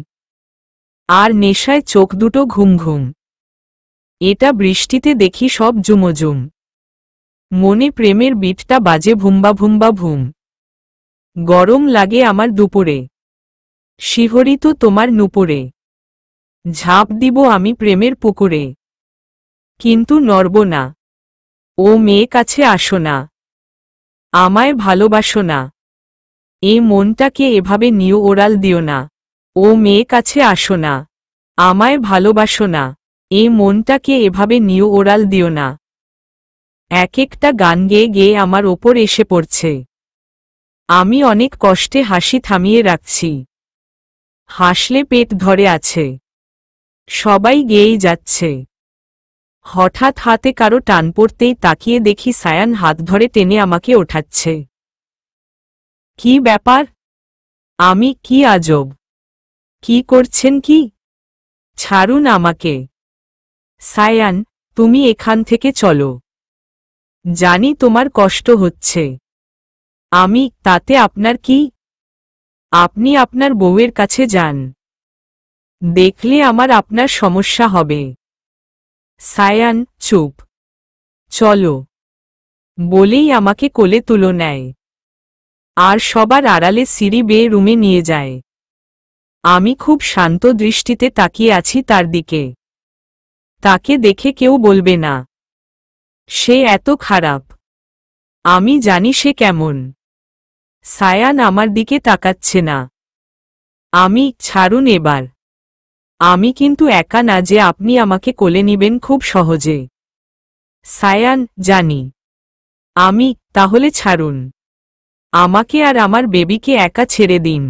আর নেশায় চোখ দুটো ঘুম ঘুম। এটা বৃষ্টিতে দেখি সব জুমজুম, মনে প্রেমের বিটটা বাজে ভুম্বা ভুম্বা ভুম। গরম লাগে আমার দুপুরে, শিহরিত তোমার নুপুরে। ঝাঁপ দিব আমি প্রেমের পুকুরে, কিন্তু নড়ব না। ও মেয়ে কাছে আসো না, আমায় ভালোবাসো না। এ মনটাকে এভাবে নিও ওরাল দিও না। ও মেয়ে কাছে আসো না, আমায় ভালোবাসো না। এ মনটাকে এভাবে নিও ওরাল দিও না। এক একটা গান গেয়ে গেয়ে আমার ওপর এসে পড়ছে। আমি অনেক কষ্টে হাসি থামিয়ে রাখছি। হাসলে পেট ধরে আছে। সবাই গেয়েই যাচ্ছে। হঠাৎ হাতে কারো টান পড়তেই তাকিয়ে দেখি সায়ান হাত ধরে টেনে আমাকে ওঠাচ্ছে। কি ব্যাপার? আমি কি আজব? কি করছেন কি? ছাড়ুন আমাকে। সায়ান, তুমি এখান থেকে চলো। জানি তোমার কষ্ট হচ্ছে। তাতে আপনার কি? আপনি আপনার বউয়ের কাছে যান। দেখলে আমার আপনার সমস্যা হবে। সায়ান, চুপ। চলো। বলেই আমাকে কোলে তুলো নেয়। আর সবার আড়ালে সিঁড়ি বেয়ে রুমে নিয়ে যায়। আমি খুব শান্ত দৃষ্টিতে তাকিয়ে আছি তার দিকে। তাকে দেখে কেউ বলবে না সে এত খারাপ। আমি জানি সে কেমন। সায়ান আমার দিকে তাকাচ্ছে না। ছাড়ুন এবার। আমি কিন্তু একা না যে আপনি আমাকে কোলে নিবেন খুব সহজে। সায়ান, জানি। তাহলে ছাড়ুন। আমাকে আর আমার বেবিকে একা ছেড়ে দিন।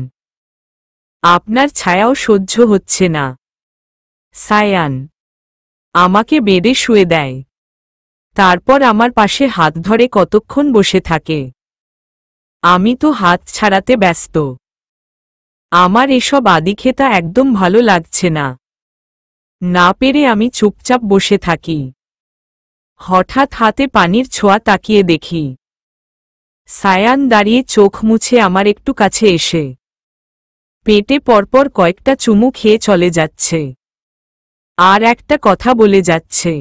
আপনার ছায়াও সহ্য হচ্ছে না। সায়ান আমাকে বেডে শুয়ে দেয়। তারপর আমার পাশে হাত ধরে কতক্ষণ বসে থাকে। আমি তো হাত ছাড়াতে ব্যস্ত। আমার এসব আদিক্ষেতা একদম ভালো লাগছে না। না পেরে আমি চুপচাপ বসে থাকি। হঠাৎ হাতে পানির ছোঁয়া তাকিয়ে দেখি সায়ান দাঁড়িয়ে চোখ মুছে আমার একটু কাছে এসে পেটে পরপর কয়েকটা চুমু খেয়ে চলে যাচ্ছে। আর একটা কথা বলে যাচ্ছে,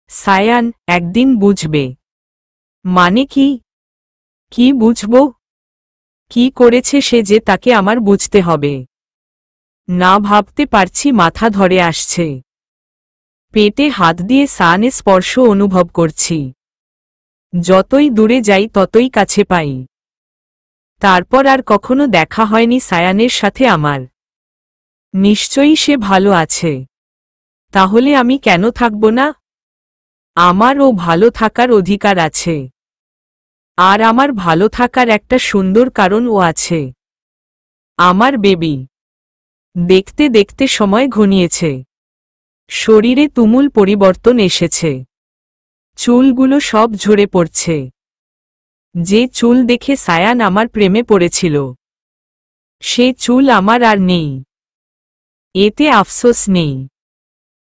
সায়ান, একদিন বুঝবে। মানে কি? কি বুঝব? কি করেছে সে যে তাকে আমার বুঝতে হবে? না ভাবতে পারছি, মাথা ধরে আসছে। পেটে হাত দিয়ে সায়ানের স্পর্শ অনুভব করছি। যতই দূরে যাই ততই কাছে পাই। তারপর আর কখনো দেখা হয়নি সায়ানের সাথে আমার। নিশ্চয়ই সে ভালো আছে। তাহলে আমি কেন থাকব না? আমারও ভালো থাকার অধিকার আছে। আর আমার ভালো থাকার একটা সুন্দর কারণও আছে। আমার বেবি। দেখতে দেখতে সময় ঘনিয়েছে। শরীরে তুমুল পরিবর্তন এসেছে। চুলগুলো সব ঝরে পড়ছে। যে চুল দেখে সায়ান আমার প্রেমে পড়েছিল, সে চুল আমার আর নেই। এতে আফসোস নেই।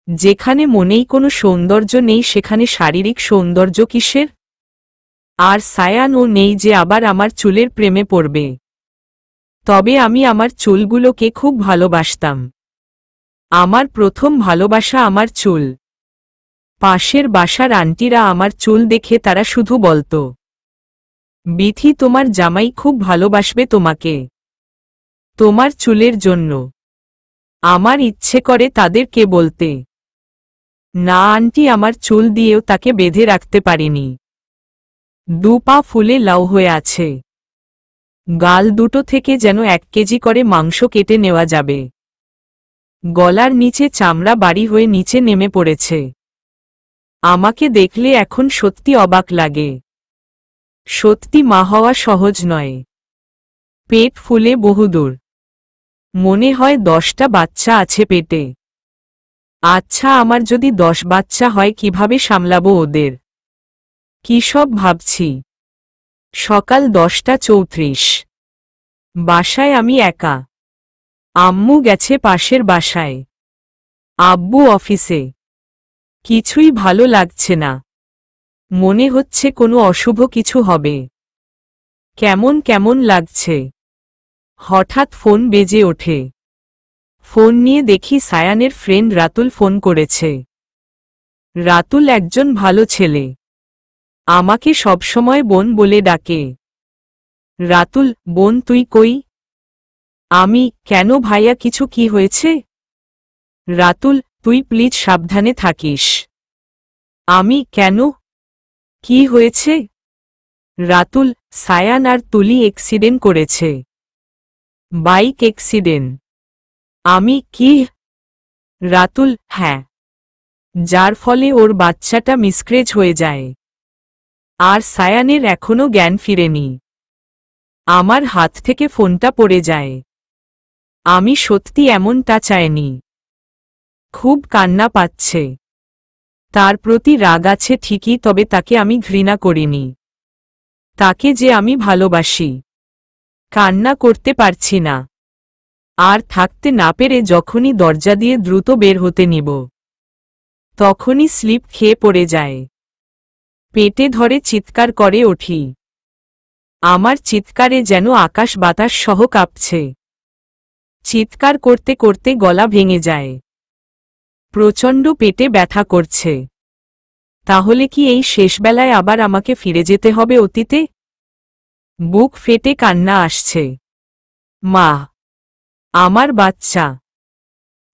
যেখানে মনেই কোনো সৌন্দর্য নেই সেখানে শারীরিক সৌন্দর্য কিসের? আর সায়ানও নেই যে আবার আমার চুলের প্রেমে পড়বে। তবে আমি আমার চুলগুলোকে খুব ভালোবাসতাম। আমার প্রথম ভালোবাসা আমার চুল। পাশের বাসার আন্টিরা আমার চুল দেখে তারা শুধু বলতো, বিথি, তোমার জামাই খুব ভালোবাসবে তোমাকে, তোমার চুলের জন্য। আমার ইচ্ছে করে তাদেরকে বলতে, না আন্টি, আমার চুল দিয়েও তাকে বেঁধে রাখতে পারিনি। দু পা ফুলে লাউ হয়ে আছে। গাল দুটো থেকে যেন 1 কেজি করে মাংস কেটে নেওয়া যাবে। গলার নিচে চামড়া বাড়ি হয়ে নিচে নেমে পড়েছে। আমাকে দেখলে এখন সত্যি অবাক লাগে। সত্যি মা হওয়া সহজ নয়। পেট ফুলে বহুদূর। মনে হয় 10টা বাচ্চা আছে পেটে। আচ্ছা, আমার যদি 10 বাচ্চা হয় কিভাবে সামলাবো ওদের? কি সব ভাবছি। সকাল 10টা 34। বাসায় আমি একা। আম্মু গেছে পাশের বাসায়। আব্বু অফিসে। কিছুই ভালো লাগছে না। মনে হচ্ছে কোনো অশুভ কিছু হবে। কেমন কেমন লাগছে। হঠাৎ ফোন বেজে ওঠে। ফোন নিয়ে দেখি সায়ানের ফ্রেন্ড রাতুল ফোন করেছে। রাতুল একজন ভালো ছেলে। আমাকে সবসময় বোন বলে ডাকে। রাতুল, বোন তুই কই? কেন ভাইয়া, কিছু কি হয়েছে? রাতুল, তুই প্লিজ সাবধানে থাকিস। কেন? কি হয়েছে? রাতুল, সায়ান আর তুলি অ্যাক্সিডেন্ট করেছে। Bike accident. কি? রাতুল, হ্যাঁ। যার ফলে ওর বাচ্চাটা মিসক্রেজ হয়ে যায়। আর সায়ানের এখনো জ্ঞান ফিরেনি। আমার হাত থেকে ফোনটা পড়ে যায়। আমি সত্যি এমনটা চাইনি। খুব কান্না পাচ্ছে। তার প্রতি রাগ আছে ঠিকই, তবে তাকে আমি ঘৃণা করিনি। তাকে যে আমি ভালোবাসি। কান্না করতে পারছি না। আর থাকতে না পেরে যখনই দরজা দিয়ে দ্রুত বের হতে নিব, তখনই স্লিপ খেয়ে পড়ে যায়। পেটে ধরে চিৎকার করে উঠি। আমার চিৎকারে যেন আকাশ বাতাস সহ কাঁপছে। চিৎকার করতে করতে গলা ভেঙে যায়। প্রচণ্ড পেটে ব্যথা করছে। তাহলে কি এই শেষবেলায় আবার আমাকে ফিরে যেতে হবে অতীতে? বুক ফেটে কান্না আসছে। মা, আমার বাচ্চা।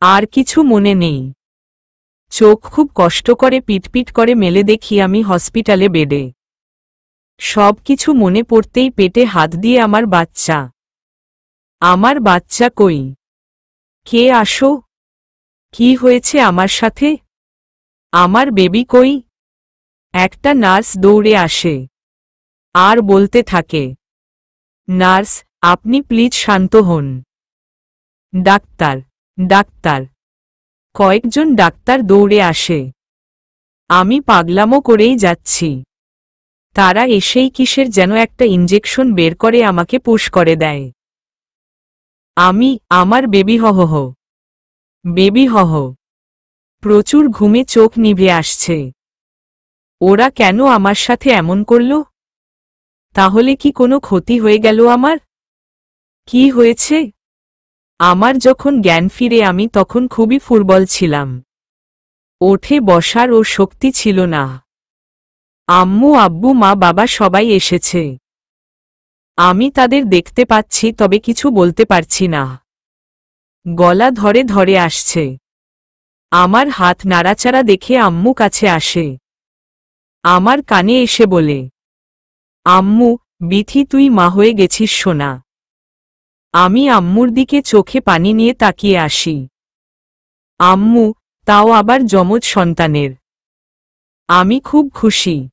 আর কিছু মনে নেই। চোখ খুব কষ্ট করে পিটপিট করে মেলে দেখি আমি হসপিটালে বেডে। সব কিছু মনে পড়তেই পেটে হাত দিয়ে আমার বাচ্চা। আমার বাচ্চা কই? কে আসো? কি হয়েছে আমার সাথে? আমার বেবি কই? একটা নার্স দৌড়ে আসে আর বলতে থাকে, নার্স, আপনি প্লিজ শান্ত হন। Doctor, doctor. কয়েকজন ডাক্তার দৌড়ে আসে। আমি পাগলামো করেই যাচ্ছি। তারা এসেই কিসের যেন একটা ইঞ্জেকশন বের করে আমাকে পুশ করে দেয়। আমার বেবি হহ, বেবি হহ। প্রচুর ঘুমে চোখ নিভে আসছে। ওরা কেন আমার সাথে এমন করল? তাহলে কি কোনো ক্ষতি হয়ে গেল আমার? কি হয়েছে? আমার যখন জ্ঞান ফিরে আমি তখন খুবই ফুরবল ছিলাম। ওঠে বসার ও শক্তি ছিল না। আম্মু, আব্বু, মা, বাবা সবাই এসেছে। আমি তাদের দেখতে পাচ্ছি, তবে কিছু বলতে পারছি না। গলা ধরে ধরে আসছে। আমার হাত নাড়াচাড়া দেখে আম্মু কাছে আসে। আমার কানে এসে বলে, আম্মু, বিথি, তুই মা হয়ে গেছিস সোনা। আমি আম্মুর দিকে চোখে পানি নিয়ে তাকিয়ে আসি। আম্মু, তাও আবার যমজ সন্তানের। আমি খুব খুশি।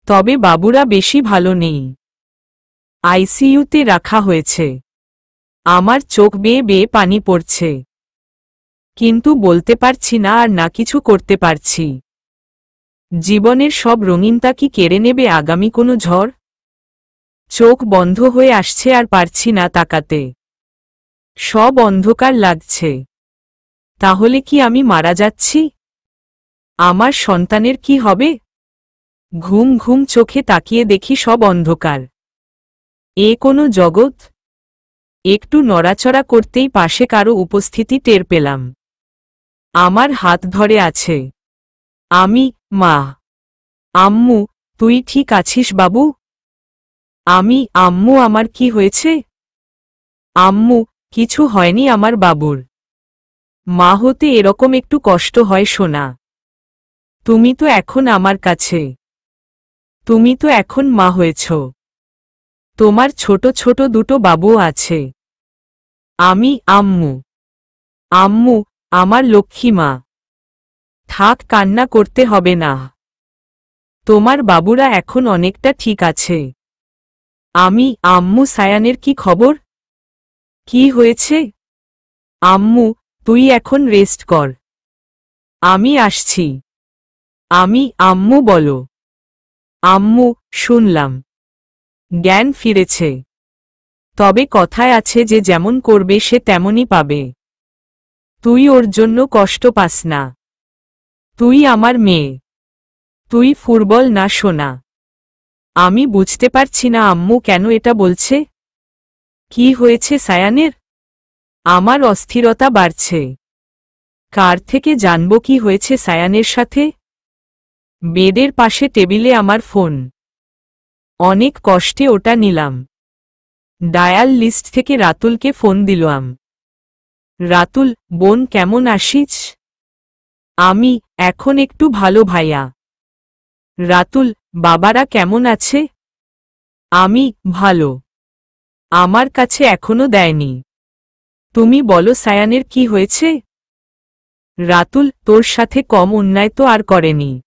তবে বাবুরা বেশি ভালো নেই। আইসিইউতে রাখা হয়েছে। আমার চোখ বেয়ে বেয়ে পানি পড়ছে। কিন্তু বলতে পারছি না আর না কিছু করতে পারছি। জীবনের সব রঙিনতা কি কেড়ে নেবে আগামী কোনো ঝড়? চোখ বন্ধ হয়ে আসছে আর পারছি না তাকাতে। সব অন্ধকার লাগছে। তাহলে কি আমি মারা যাচ্ছি? আমার সন্তানের কি হবে? ঘুম ঘুম চোখে তাকিয়ে দেখি সব অন্ধকার। এ কোনো জগৎ? একটু নড়াচড়া করতেই পাশে কারো উপস্থিতি টের পেলাম। আমার হাত ধরে আছে। আমি, মা। আম্মু, তুই ঠিক আছিস বাবু? আমি, আম্মু, আমার কি হয়েছে? আম্মু, কিছু হয়নি আমার বাবুর। মা হতে এরকম একটু কষ্ট হয় সোনা। তুমি তো এখন আমার কাছে। তুমি তো এখন মা হয়েছ। তোমার ছোট ছোট দুটো বাবুও আছে। আমি, আম্মু। আম্মু, আমার লক্ষ্মী মা। থাক, কান্না করতে হবে না। তোমার বাবুরা এখন অনেকটা ঠিক আছে। আমি, আম্মু, সায়ানের কি খবর? কি হয়েছে? আম্মু, তুই এখন রেস্ট কর। আমি আসছি। আমি, আম্মু বলো। আম্মু, শুনলাম জ্ঞান ফিরেছে। তবে কথায় আছে যে যেমন করবে সে তেমনই পাবে। তুই ওর জন্য কষ্ট পাস না। তুই আমার মেয়ে। তুই ফুটবল না সোনা। আমি বুঝতে পারছি না আম্মু কেন এটা বলছে। কি হয়েছে সায়ানের? আমার অস্থিরতা বাড়ছে। কার থেকে জানব কি হয়েছে সায়ানের সাথে? বেডের পাশে টেবিলে আমার ফোন। অনেক কষ্টে ওটা নিলাম। ডায়াল লিস্ট থেকে রাতুলকে ফোন দিলাম। রাতুল, বোন কেমন আছিস? আমি, এখন একটু ভালো ভাইয়া। রাতুল, বাবারা কেমন আছে? আমি, ভালো। আমার কাছে এখনো দেয়নি। তুমি বলো সায়ানের কি হয়েছে? রাতুল, তোর সাথে কম অন্যায় তো আর করেনি।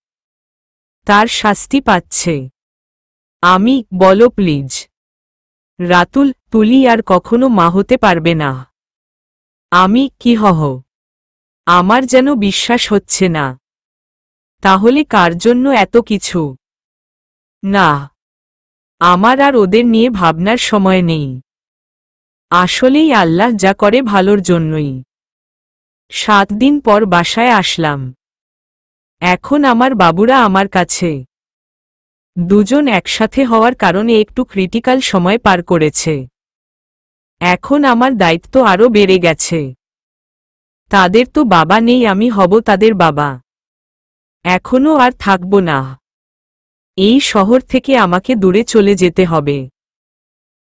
তার শাস্তি পাচ্ছে। আমি, বলো প্লিজ। রাতুল, তুলি আর কখনো মা হতে পারবে না। আমি, কি হহ? আমার যেন বিশ্বাস হচ্ছে না। তাহলে কার জন্য এত কিছু? না, আমার আর ওদের নিয়ে ভাবনার সময় নেই। আসলেই আল্লাহ যা করে ভালোর জন্যই। 7 দিন পর বাসায় আসলাম। এখন আমার বাবুরা আমার কাছে। দুজন একসাথে হওয়ার কারণে একটু ক্রিটিক্যাল সময় পার করেছে। এখন আমার দায়িত্ব আরও বেড়ে গেছে। তাদের তো বাবা নেই, আমি হব তাদের বাবা। এখনো আর থাকব না। এই শহর থেকে আমাকে দূরে চলে যেতে হবে,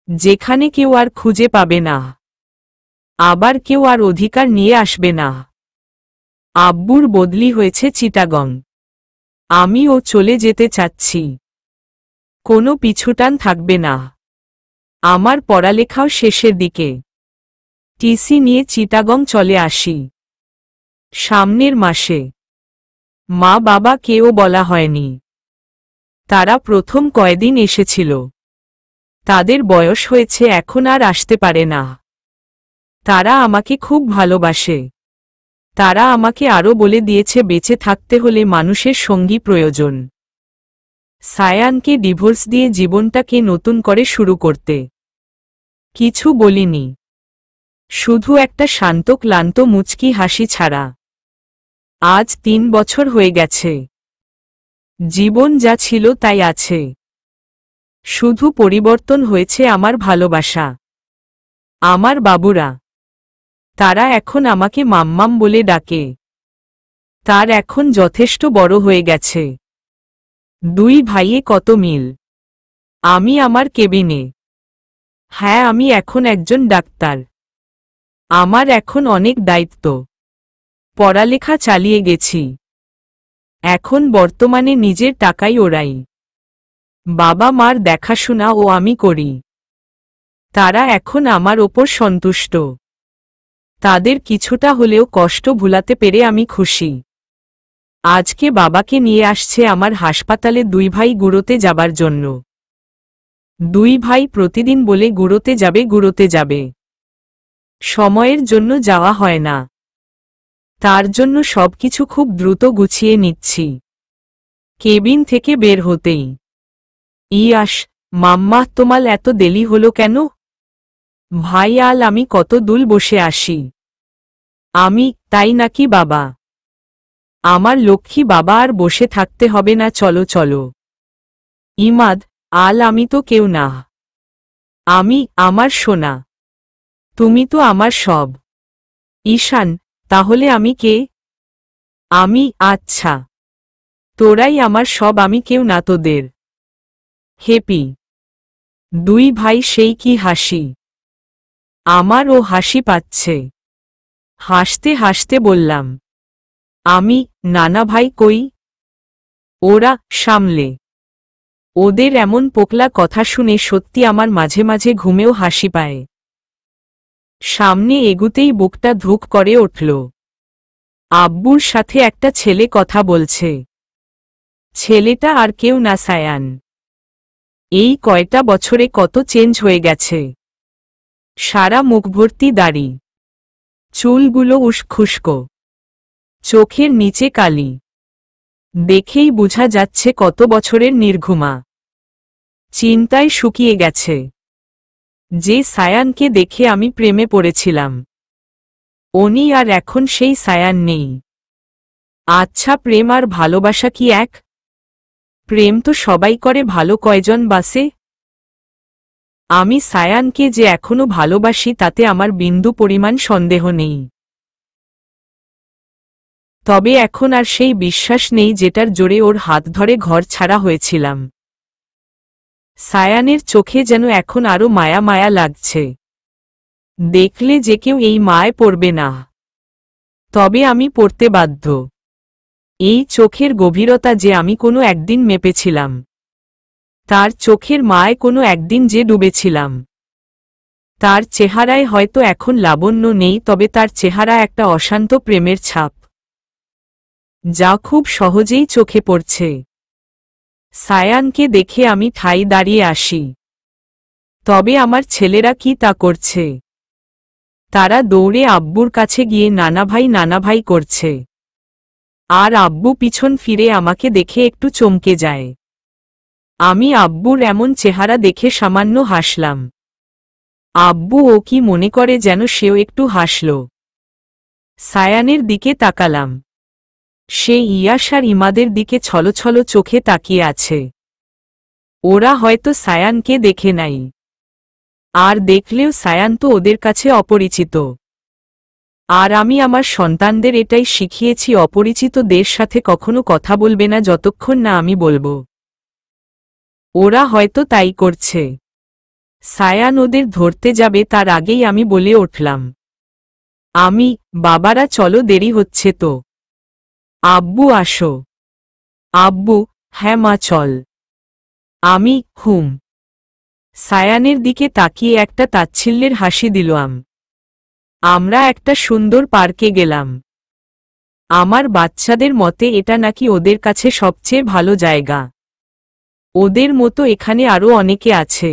যেখানে কেউ আর খুঁজে পাবে না, আবার কেউ আর অধিকার নিয়ে আসবে না। আব্বুর বদলি হয়েছে চিটাগং। আমিও চলে যেতে চাচ্ছি। কোনো পিছুটান থাকবে না। আমার পড়ালেখাও শেষের দিকে। টিসি নিয়ে চিটাগং চলে আসি সামনের মাসে। মা বাবা কেউ বলা হয়নি। তারা প্রথম কয়দিন এসেছিল। তাদের বয়স হয়েছে, এখন আর আসতে পারে না। তারা আমাকে খুব ভালোবাসে। তারা আমাকে আরও বলে দিয়েছে বেঁচে থাকতে হলে মানুষের সঙ্গী প্রয়োজন। সায়ানকে ডিভোর্স দিয়ে জীবনটাকে নতুন করে শুরু করতে। কিছু বলিনি, শুধু একটা শান্ত ক্লান্ত মুচকি হাসি ছাড়া। আজ 3 বছর হয়ে গেছে। জীবন যা ছিল তাই আছে। শুধু পরিবর্তন হয়েছে আমার ভালোবাসা। আমার বাবুরা, তারা এখন আমাকে মাম্মাম বলে ডাকে। তার এখন যথেষ্ট বড় হয়ে গেছে। 2 ভাইয়ে কত মিল। আমি আমার কেবিনে। হ্যাঁ, আমি এখন একজন ডাক্তার। আমার এখন অনেক দায়িত্ব। পড়ালেখা চালিয়ে গেছি। এখন বর্তমানে নিজের টাকাই ওড়াই। বাবা মার দেখাশোনা ও আমি করি। তারা এখন আমার ওপর সন্তুষ্ট। তাদের কিছুটা হলেও কষ্ট ভুলাতে পেরে আমি খুশি। আজকে বাবাকে নিয়ে আসছে আমার হাসপাতালে 2 ভাই গুঁড়োতে যাবার জন্য। 2 ভাই প্রতিদিন বলে গুঁড়োতে যাবে। সময়ের জন্য যাওয়া হয় না। তার জন্য সবকিছু খুব দ্রুত গুছিয়ে নিচ্ছি। কেবিন থেকে বের হতেই, ইয়াস, মাম্মা তোমার এত দেরি হলো কেন? ভাই আল আমি কত দূর বসে আসি। আমি, তাই নাকি বাবা? আমার লক্ষ্মী বাবা, আর বসে থাকতে হবে না, চলো চলো। ইমাদ, আল আমি তো কেউ না। আমি, আমার সোনা। তুমি তো আমার সব। ঈশান, তাহলে আমি কে? আমি, আচ্ছা, তোরাই আমার সব, আমি কেউ না তোদের। হেপি। 2 ভাই সেই কি হাসি। আমারও হাসি পাচ্ছে। হাসতে হাসতে বললাম, আমি, নানা ভাই কই? ওরা সামলে। ওদের এমন পোকলা কথা শুনে সত্যি আমার মাঝে মাঝে ঘুমেও হাসি পায়। সামনে এগুতেই বুকটা ধুক করে উঠল। আব্বুর সাথে একটা ছেলে কথা বলছে। ছেলেটা আর কেউ না, সায়ান। এই কয়টা বছরে কত চেঞ্জ হয়ে গেছে। সারা মুখ ভর্তি দাড়ি, চুলগুলো উস্খুস্কো, চোখের নিচে কালি। দেখেই বোঝা যাচ্ছে কত বছরের নির্ঘুমা। চিন্তায় শুকিয়ে গেছে। যে সায়ানকে দেখে আমি প্রেমে পড়েছিলাম, উনি আর এখন সেই সায়ান নেই। আচ্ছা, প্রেম আর ভালোবাসা কি এক? প্রেম তো সবাই করে, ভালো কয়জন বাসে? আমি সায়ানকে যে এখনো ভালোবাসি তাতে আমার বিন্দু পরিমাণ সন্দেহ নেই। তবে এখন আর সেই বিশ্বাস নেই যেটার জোরে ওর হাত ধরে ঘর ছাড়া হয়েছিলাম। সায়ানের চোখে যেন এখন আরো মায়া মায়া লাগছে। দেখলে যে কেউ এই মায় পড়বে না, তবে আমি পড়তে বাধ্য। এই চোখের গভীরতা যে আমি কোনো একদিন মেপেছিলাম, তার চোখের মায় কোনো একদিন যে ডুবেছিলাম। তার চেহারায় হয়তো এখন লাবণ্য নেই, তবে তার চেহারা একটা অশান্ত প্রেমের ছাপ, যা খুব সহজেই চোখে পড়ছে। সায়ানকে দেখে আমি ঠাই দাঁড়িয়ে আসি। তবে আমার ছেলেরা কি তা করছে? তারা দৌড়ে আব্বুর কাছে গিয়ে নানা ভাই করছে। আর আব্বু পিছন ফিরে আমাকে দেখে একটু চমকে যায়। আমি আব্বুর এমন চেহারা দেখে সামান্য হাসলাম। আব্বু ও কি মনে করে যেন সেও একটু হাসল। সায়ানের দিকে তাকালাম। সে ইয়াস আর ইমাদের দিকে ছলছল চোখে তাকিয়ে আছে। ওরা হয়তো সায়ানকে দেখে নাই, আর দেখলেও সায়ান তো ওদের কাছে অপরিচিত। আর আমি আমার সন্তানদের এটাই শিখিয়েছি, অপরিচিতদের সাথে কখনো কথা বলবে না যতক্ষণ না আমি বলবো। ওরা হয়তো তাই করছে। সায়ান ওদের ধরতে যাবে তার আগেই আমি বলে উঠলাম, বাবারা চলো, দেরি হচ্ছে তো। আব্বু আসো। আব্বু, হ্যাঁ মা চল। আমি, হুম। সায়ানের দিকে তাকিয়ে একটা তাচ্ছিল্যের হাসি দিলাম। আমরা একটা সুন্দর পার্কে গেলাম। আমার বাচ্চাদের মতে এটা নাকি ওদের কাছে সবচেয়ে ভালো জায়গা। ওদের মতো এখানে আরও অনেকে আছে।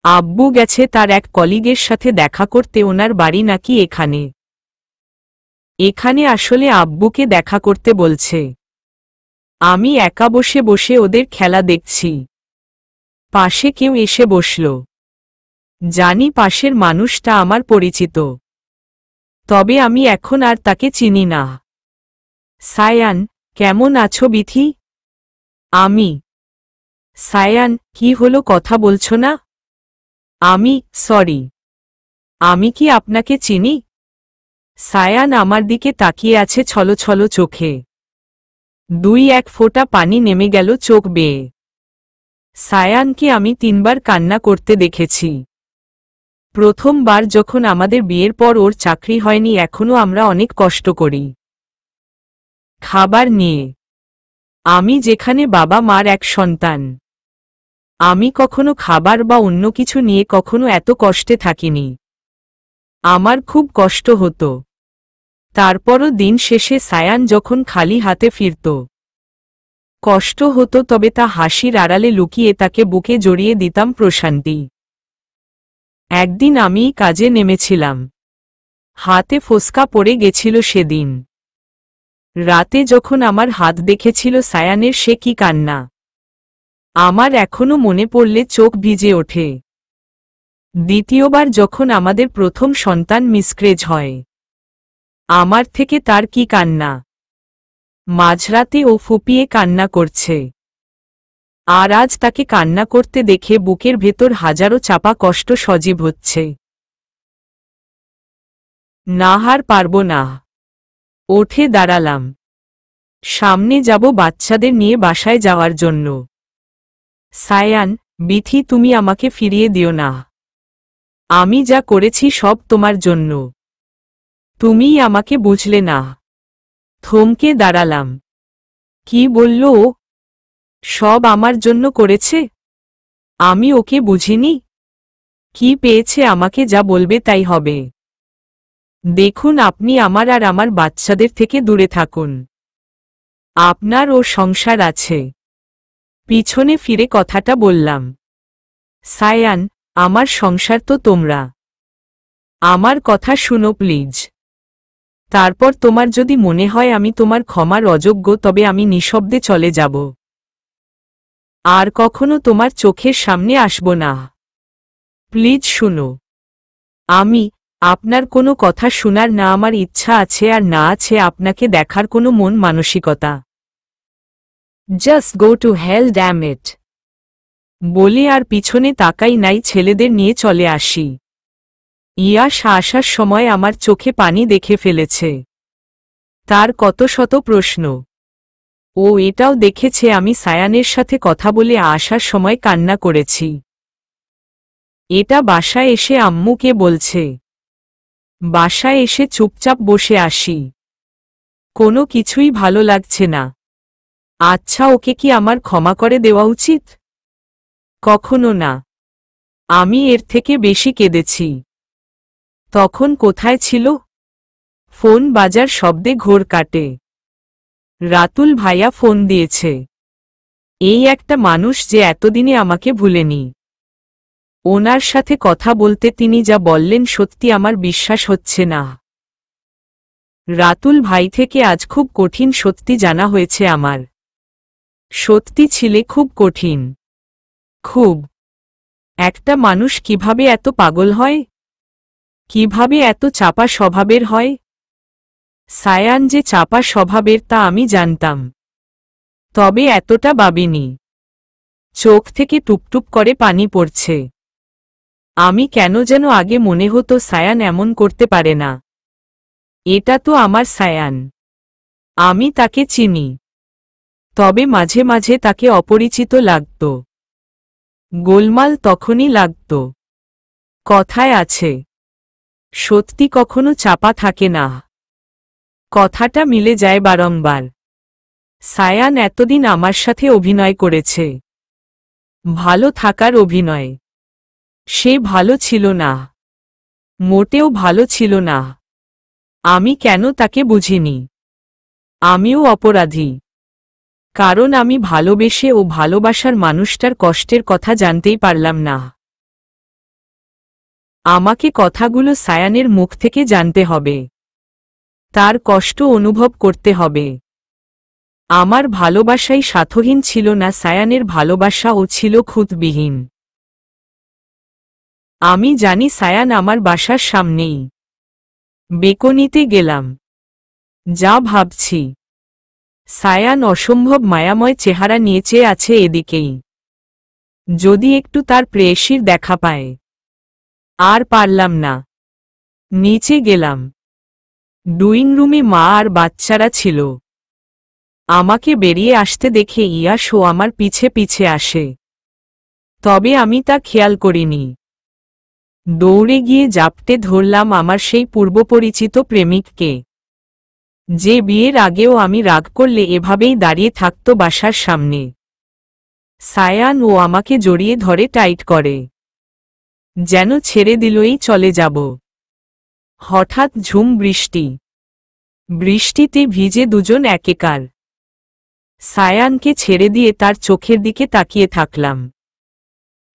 আব্বু গেছে তার এক কলিগের সাথে দেখা করতে, ওনার বাড়ি নাকি এখানে। এখানে আসলে আব্বুকে দেখা করতে বলছে। আমি একা বসে বসে ওদের খেলা দেখছি। পাশে কেউ এসে বসল। জানি পাশের মানুষটা আমার পরিচিত, তবে আমি এখন আর তাকে চিনি না। সায়ান, কেমন আছো বিথি? আমি। সায়ান, কি হলো, কথা বলছো না? আমি, সরি। আমি কি আপনাকে চিনি? সায়ান আমার দিকে তাকিয়ে আছে ছলছল চোখে। 2-1 ফোঁটা পানি নেমে গেল চোখ বেয়ে। সায়ানকে আমি 3বার কান্না করতে দেখেছি। প্রথমবার যখন আমাদের বিয়ের পর ওর চাকরি হয়নি, এখনো আমরা অনেক কষ্ট করি খাবার নিয়ে। আমি যেখানে বাবা মার এক সন্তান, আমি কখনো খাবার বা অন্য কিছু নিয়ে কখনো এত কষ্টে থাকিনি। আমার খুব কষ্ট হতো। তারপরও দিন শেষে সায়ান যখন খালি হাতে ফিরত, কষ্ট হতো, তবে তা হাসির আড়ালে লুকিয়ে তাকে বুকে জড়িয়ে দিতাম প্রশান্তি। একদিন আমি কাজে নেমেছিলাম। হাতে ফোস্কা পড়ে গেছিল সেদিন। রাতে যখন আমার হাত দেখেছিল সায়ানের, সে কি কান্না! আমার এখনো মনে পড়লে চোখ ভিজে ওঠে। দ্বিতীয়বার যখন আমাদের প্রথম সন্তান মিসক্রেজ হয়, আমার থেকে তার কি কান্না! মাঝরাতে ও ফুপিয়ে কান্না করছে। আর আজ তাকে কান্না করতে দেখে বুকের ভেতর হাজারো চাপা কষ্ট সজীব হচ্ছে। না, হার পারব না। উঠে দাঁড়ালাম। সামনে যাব বাচ্চাদের নিয়ে বাসায় যাওয়ার জন্য। সায়ান, বিথি, তুমি আমাকে ফিরিয়ে দিও না। আমি যা করেছি সব তোমার জন্য। তুমিই আমাকে বুঝলে না। থমকে দাঁড়ালাম। কি বলল ও? সব আমার জন্য করেছে? আমি ওকে বুঝিনি? কি পেয়েছে? আমাকে যা বলবে তাই হবে। দেখুন, আপনি আমার আর আমার বাচ্চাদের থেকে দূরে থাকুন। আপনার ও সংসার আছে। পিছনে ফিরে কথাটা বললাম। সায়ান, আমার সংসার তো তোমরা। আমার কথা শুনো প্লিজ। তারপর তোমার যদি মনে হয় আমি তোমার ক্ষমার অযোগ্য, তবে আমি নিঃশব্দে চলে যাব। আর কখনো তোমার চোখের সামনে আসব না। প্লিজ শুনো। আপনার কোনো কথা শোনার না আমার ইচ্ছা আছে, আর না আছে আপনাকে দেখার কোনো মন মানসিকতা। Just go to hell, damn it. বলে আর পিছনে তাকাই নাই, ছেলেদের নিয়ে চলে আসি। ইয়াস আসার সময় আমার চোখে পানি দেখে ফেলেছে। তার কত শত প্রশ্ন। ও এটাও দেখেছে আমি সায়ানের সাথে কথা বলে আসার সময় কান্না করেছি। এটা বাসায় এসে আম্মুকে বলছে। বাসায় এসে চুপচাপ বসে আসি। কোনো কিছুই ভালো লাগছে না। আচ্ছা, ওকে কি আমার ক্ষমা করে দেওয়া উচিত? কখনো না। আমি এর থেকে বেশি কেঁদেছি। তখন কোথায় ছিল? ফোন বাজার শব্দে ঘোর কাটে। রাতুল ভাইয়া ফোন দিয়েছে। এই একটা মানুষ যে এতদিনে আমাকে ভুলেনি। ওনার সাথে কথা বলতে তিনি যা বললেন সত্যি আমার বিশ্বাস হচ্ছে না। রাতুল ভাই থেকে আজ খুব কঠিন সত্যি জানা হয়েছে আমার। সত্যি ছিলে খুব কঠিন। খুব। একটা মানুষ কিভাবে এত পাগল হয়, কিভাবে এত চাপা স্বভাবের হয়? সায়ান যে চাপা স্বভাবের তা আমি জানতাম, তবে এতটা ভাবিনি। চোখ থেকে টুপটুপ করে পানি পড়ছে। আমি কেন যেন আগে মনে হতো সায়ান এমন করতে পারে না। এটা তো আমার সায়ান, আমি তাকে চিনি। তবে মাঝে মাঝে তাকে অপরিচিত লাগত। গোলমাল তখনই লাগত। কথায় আছে, সত্যি কখনো চাপা থাকে না। কথাটা মিলে যায় বারংবার। সায়ান এতদিন আমার সাথে অভিনয় করেছে, ভালো থাকার অভিনয়। সে ভালো ছিল না, মোটেও ভালো ছিল না। আমি কেন তাকে বুঝিনি? আমিও অপরাধী, কারণ আমি ভালোবেসে ও ভালোবাসার মানুষটার কষ্টের কথা জানতেই পারলাম না। আমাকে কথাগুলো সায়ানের মুখ থেকে জানতে হবে, তার কষ্ট অনুভব করতে হবে। আমার ভালোবাসাই স্বার্থহীন ছিল না, সায়ানের ভালোবাসাও ছিল খুঁতবিহীন। আমি জানি সায়ান আমার বাসার সামনেই। বেকনিতে গেলাম। যা ভাবছি, সায়ান অসম্ভব মায়াময় চেহারা নিয়ে চেয়ে আছে এদিকেই। যদি একটু তার প্রেয়সীর দেখা পায়। আর পারলাম না। নিচে গেলাম। ড্রয়িং রুমে মা আর বাচ্চারা ছিল। আমাকে বেরিয়ে আসতে দেখে ইয়াশও আমার পিছে পিছে আসে, তবে আমি তা খেয়াল করিনি। দৌড়ে গিয়ে জাপটে ধরলাম আমার সেই পূর্বপরিচিত প্রেমিককে, যে বিয়ের আগেও আমি রাগ করলে এভাবেই দাঁড়িয়ে থাকত বাসার সামনে। সায়ান ও আমাকে জড়িয়ে ধরে টাইট করে, যেন ছেড়ে দিলই চলে যাব। হঠাৎ ঝুম বৃষ্টি। বৃষ্টিতে ভিজে দুজন একেকার। সায়ানকে ছেড়ে দিয়ে তার চোখের দিকে তাকিয়ে থাকলাম।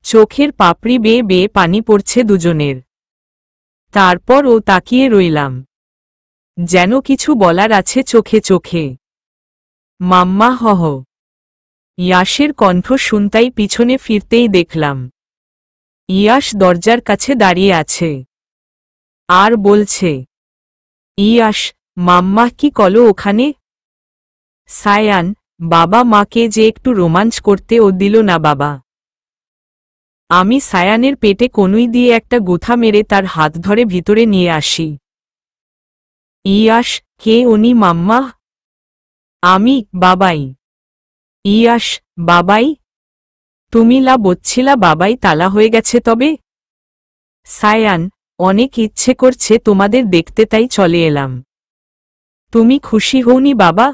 চোখের পাপড়ি বেয়ে বেয়ে পানি পড়ছে দুজনের। তারপর ও তাকিয়ে রইলাম, যেন কিছু বলার আছে চোখে চোখে। মাম্মা হহ। ইয়াশের কণ্ঠ শুনতাই পিছনে ফিরতেই দেখলাম ইয়াশ দরজার কাছে দাঁড়িয়ে আছে আর বলছে, ইয়াশ, মাম্মা কি কলো ওখানে? সায়ান, বাবা মাকে যে একটু রোমাঞ্চ করতে ও দিল না বাবা। আমি সায়ানের পেটে কনুই দিয়ে একটা গুথা মেরে তার হাত ধরে ভিতরে নিয়ে আসি। ইয়াশ, কে উনি মাম্মা? আমি, বাবাই। ইয়াশ, বাবাই? তুমি বলছিলা বাবাই তালা হয়ে গেছে তবে? সায়ান, অনেক ইচ্ছে করছে তোমাদের দেখতে তাই চলে এলাম। তুমি খুশি হওনি বাবা?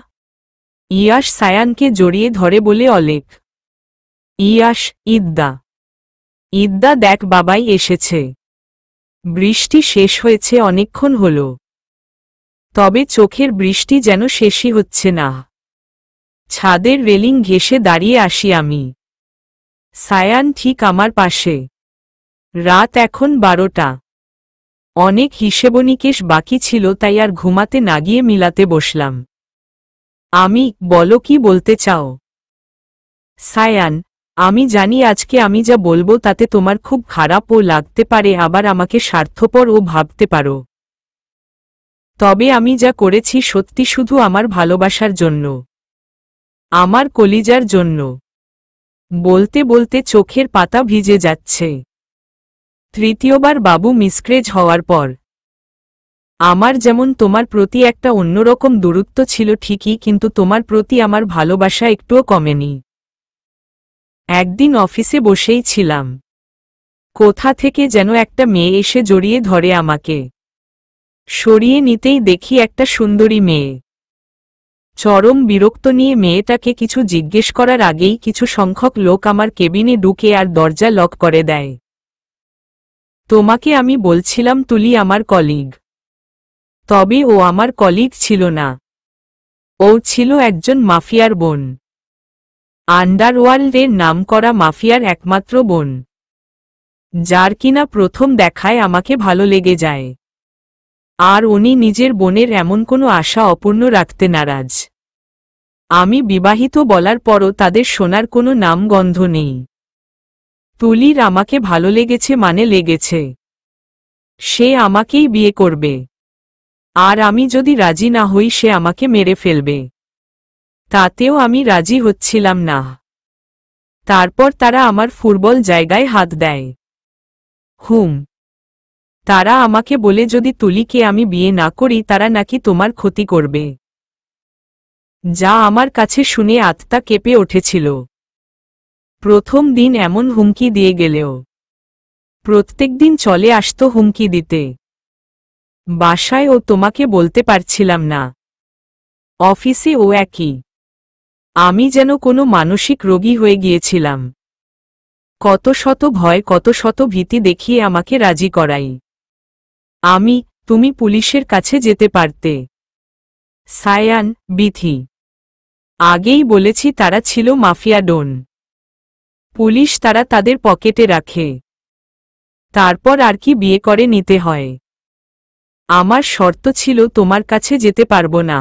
ইয়াশ সায়ানকে জড়িয়ে ধরে বলে অলেক। ইয়াশ, ইদ্দা। ইদ্দা দেখ বাবাই এসেছে। বৃষ্টি শেষ হয়েছে অনেকক্ষণ হল, তবে চোখের বৃষ্টি যেন শেষই হচ্ছে না। ছাদের রেলিং ঘেঁষে দাঁড়িয়ে আসি আমি। সায়ান ঠিক আমার পাশে। রাত এখন 12টা। অনেক হিসেবনিকেশ বাকি ছিল, তাই আর ঘুমাতে না গিয়ে মিলাতে বসলাম। আমি, বলো কি বলতে চাও? সায়ান, আমি জানি আজকে আমি যা বলবো তাতে তোমার খুব খারাপও লাগতে পারে, আবার আমাকে স্বার্থপর ও ভাবতে পারো। তবে আমি যা করেছি সত্যি শুধু আমার ভালোবাসার জন্য, আমার কলিজার জন্য। বলতে বলতে চোখের পাতা ভিজে যাচ্ছে। তৃতীয়বার বাবু মিসক্রেজ হওয়ার পর আমার যেমন তোমার প্রতি একটা অন্যরকম দূরত্ব ছিল ঠিকই, কিন্তু তোমার প্রতি আমার ভালোবাসা একটুও কমেনি। একদিন অফিসে বসেই ছিলাম, কোথা থেকে যেন একটা মেয়ে এসে জড়িয়ে ধরে আমাকে। সরিয়ে নিতেই দেখি একটা সুন্দরী মেয়ে। চরম বিরক্ত নিয়ে মেয়েটাকে কিছু জিজ্ঞেস করার আগেই কিছু সংখ্যক লোক আমার কেবিনে ঢুকে আর দরজা লক করে দেয়। তোমাকে আমি বলছিলাম তুলি আমার কলিগ। তবে ও আমার কলিগ ছিল না, ও ছিল একজন মাফিয়ার বোন। আন্ডারওয়ার্ল্ডের নামকরা মাফিয়ার একমাত্র বোন, যার কিনা প্রথম দেখায় আমাকে ভালো লেগে যায়। আর উনি নিজের বোনের এমন কোনো আশা অপূর্ণ রাখতে নারাজ। আমি বিবাহিত বলার পরও তাদের শোনার কোনো নামগন্ধ নেই। তুলির আমাকে ভালো লেগেছে মানে লেগেছে। সে আমাকেই বিয়ে করবে। আর আমি যদি রাজি না হই সে আমাকে মেরে ফেলবে। তাতেও আমি রাজি হচ্ছিলাম না। তারপর তারা আমার ফুটবল জায়গায় হাত দেয়। তারা আমাকে বলে যদি তুলিকে আমি বিয়ে না করি তারা নাকি তোমার ক্ষতি করবে। যা আমার কাছে শুনে আত্মা কেঁপে উঠেছিল। প্রথম দিন এমন হুমকি দিয়ে গেলেও প্রত্যেক দিন চলে আসতো হুমকি দিতে। বাসায় ও তোমাকে বলতে পারছিলাম না, অফিসে ও একই। আমি যেন কোনো মানসিক রোগী হয়ে গিয়েছিলাম। কত শত ভয় কত শত ভীতি দেখিয়ে আমাকে রাজি করাই। তুমি পুলিশের কাছে যেতে পারতে। সায়ান, বিথি। আগেই বলেছি তারা ছিল মাফিয়া ডন। পুলিশ তারা তাদের পকেটে রাখে। তারপর আর কি বিয়ে করে নিতে হয়। আমার শর্ত ছিল তোমার কাছে যেতে পারবো না।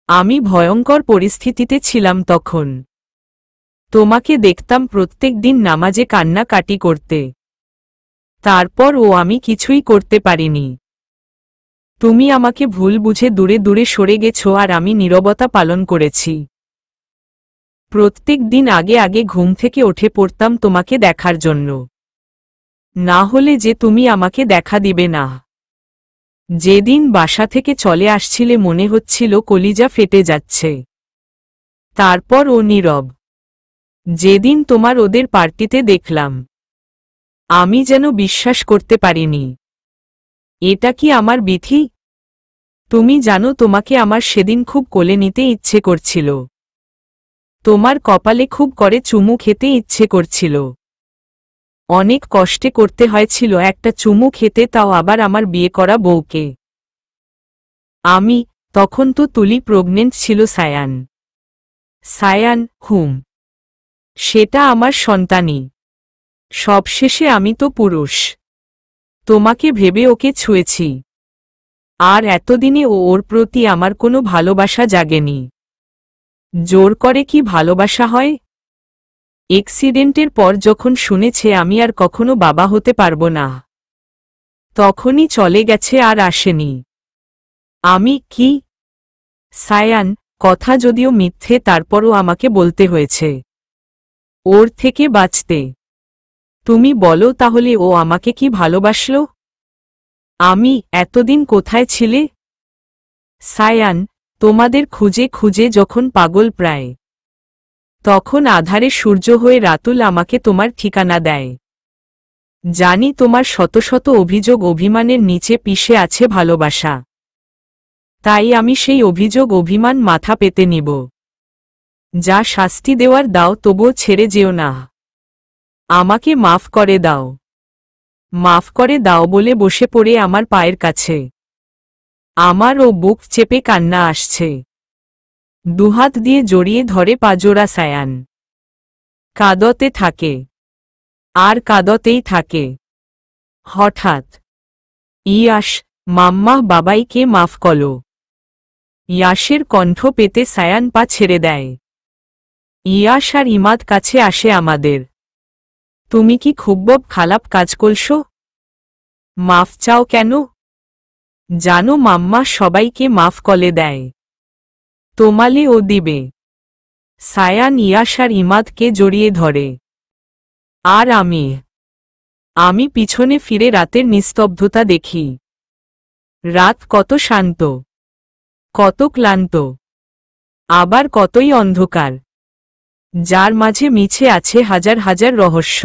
আমি ভয়ঙ্কর পরিস্থিতিতে ছিলাম তখন। তোমাকে দেখতাম প্রত্যেক দিন নামাজে কান্নাকাটি করতে। তারপর আমি কিছুই করতে পারিনি। তুমি আমাকে ভুল বুঝে দূরে দূরে সরে গেছো আর আমি নীরবতা পালন করেছি। প্রত্যেক দিন আগে আগে ঘুম থেকে উঠে পড়তাম তোমাকে দেখার জন্য। না হলে যে তুমি আমাকে দেখা দিবে না। যেদিন বাসা থেকে চলে আসছিলে মনে হচ্ছিল কলিজা ফেটে যাচ্ছে। তারপর নীরব। যেদিন তোমার ওদের পার্টিতে দেখলাম আমি যেন বিশ্বাস করতে পারিনি। এটা কি আমার বিথি? তুমি জানো তোমাকে আমার সেদিন খুব কোলে নিতে ইচ্ছে করছিল। তোমার কপালে খুব করে চুমু খেতে ইচ্ছে করছিল। অনেক কষ্টে করতে হয়েছিল একটা চুমু খেতে, তাও আবার আমার বিয়ে করা বউকে। তখন তো তুলি প্রেগনেন্ট ছিল। সায়ান, সেটা আমার সন্তানই। সবশেষে আমি তো পুরুষ। তোমাকে ভেবে ওকে ছুঁয়েছি। আর এতদিনে ওর প্রতি আমার কোনো ভালোবাসা জাগেনি। জোর করে কি ভালোবাসা হয়? অ্যাক্সিডেন্টের পর যখন শুনেছে আমি আর কখনো বাবা হতে পারবো না, তখনই চলে গেছে আর আসেনি। সায়ান, কথা যদিও মিথ্যে তারপরও আমাকে বলতে হয়েছে ওর থেকে বাঁচতে। তুমি বলো তাহলে ও আমাকে কি ভালোবাসল? এতদিন কোথায় ছিলে? সায়ান, তোমাদের খুঁজে খুঁজে যখন পাগল প্রায়, তখন আধারে সূর্য হয়ে রাতুল আমাকে তোমার ঠিকানা দেয়। জানি তোমার শত শত অভিযোগ অভিমানের নিচে পিষে আছে ভালোবাসা। তাই আমি সেই অভিযোগ অভিমান মাথা পেতে নিব। যা শাস্তি দেওয়ার দাও, তবুও ছেড়ে যেও না। আমাকে মাফ করে দাও। মাফ করে দাও বলে বসে পড়ে আমার পায়ের কাছে। আমার বুক চেপে কান্না আসছে। দুহাত দিয়ে জড়িয়ে ধরে পাজোড়া সায়ান। কাঁদতে থাকে আর কাঁদতেই থাকে। হঠাৎ, ইয়াস, মাম্মা বাবাইকে মাফ করো। ইয়াসের কণ্ঠ পেতে সায়ান পা ছেড়ে দেয়। ইয়াস আর ইমাদ কাছে আসে আমাদের। তুমি কি খুব খারাপ কাজ করছো? মাফ চাও কেন? জানো মাম্মা সবাইকে মাফ করে দেয়, তোমালে দিবে। সায়ান ইয়াস আর ইমাদকে জড়িয়ে ধরে। আর আমি পিছনে ফিরে রাতের নিস্তব্ধতা দেখি। রাত কত শান্ত, কত ক্লান্ত, আবার কতই অন্ধকার, যার মাঝে মিছে আছে হাজার হাজার রহস্য।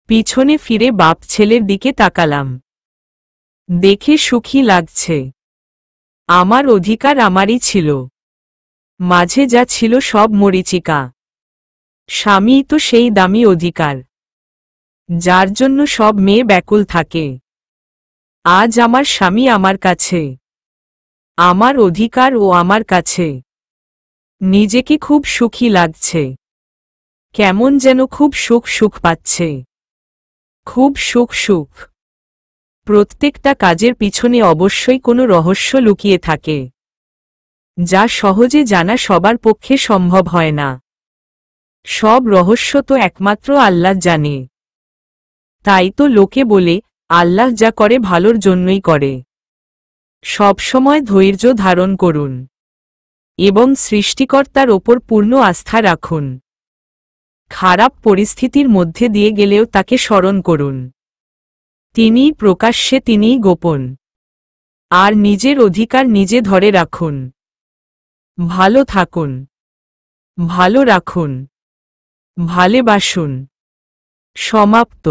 পিছনে ফিরে বাপ ছেলের দিকে তাকালাম। দেখে সুখী লাগছে। আমার অধিকার আমারই ছিল। মাঝে যা ছিল সব মরীচিকা। স্বামী তো সেই দামি অধিকার, যার জন্য সব মেয়ে ব্যাকুল থাকে। আজ আমার স্বামী আমার কাছে, আমার অধিকার আমার কাছে। নিজেকে খুব সুখী লাগছে। কেমন যেন খুব সুখ পাচ্ছে। খুব সুখ। প্রত্যেকটা কাজের পিছনে অবশ্যই কোনো রহস্য লুকিয়ে থাকে, যা সহজে জানা সবার পক্ষে সম্ভব হয় না। সব রহস্য তো একমাত্র আল্লাহ জানে। তাই তো লোকে বলে, আল্লাহ যা করে ভালোর জন্যই করে। সব সময় ধৈর্য ধারণ করুন এবং সৃষ্টিকর্তার ওপর পূর্ণ আস্থা রাখুন। খারাপ পরিস্থিতির মধ্যে দিয়ে গেলেও তাকে স্মরণ করুন। তিনিই প্রকাশ্যে, তিনিই গোপন। আর নিজের অধিকার নিজে ধরে রাখুন। ভালো থাকুন, ভালো রাখুন, ভালোবাসুন। সমাপ্ত।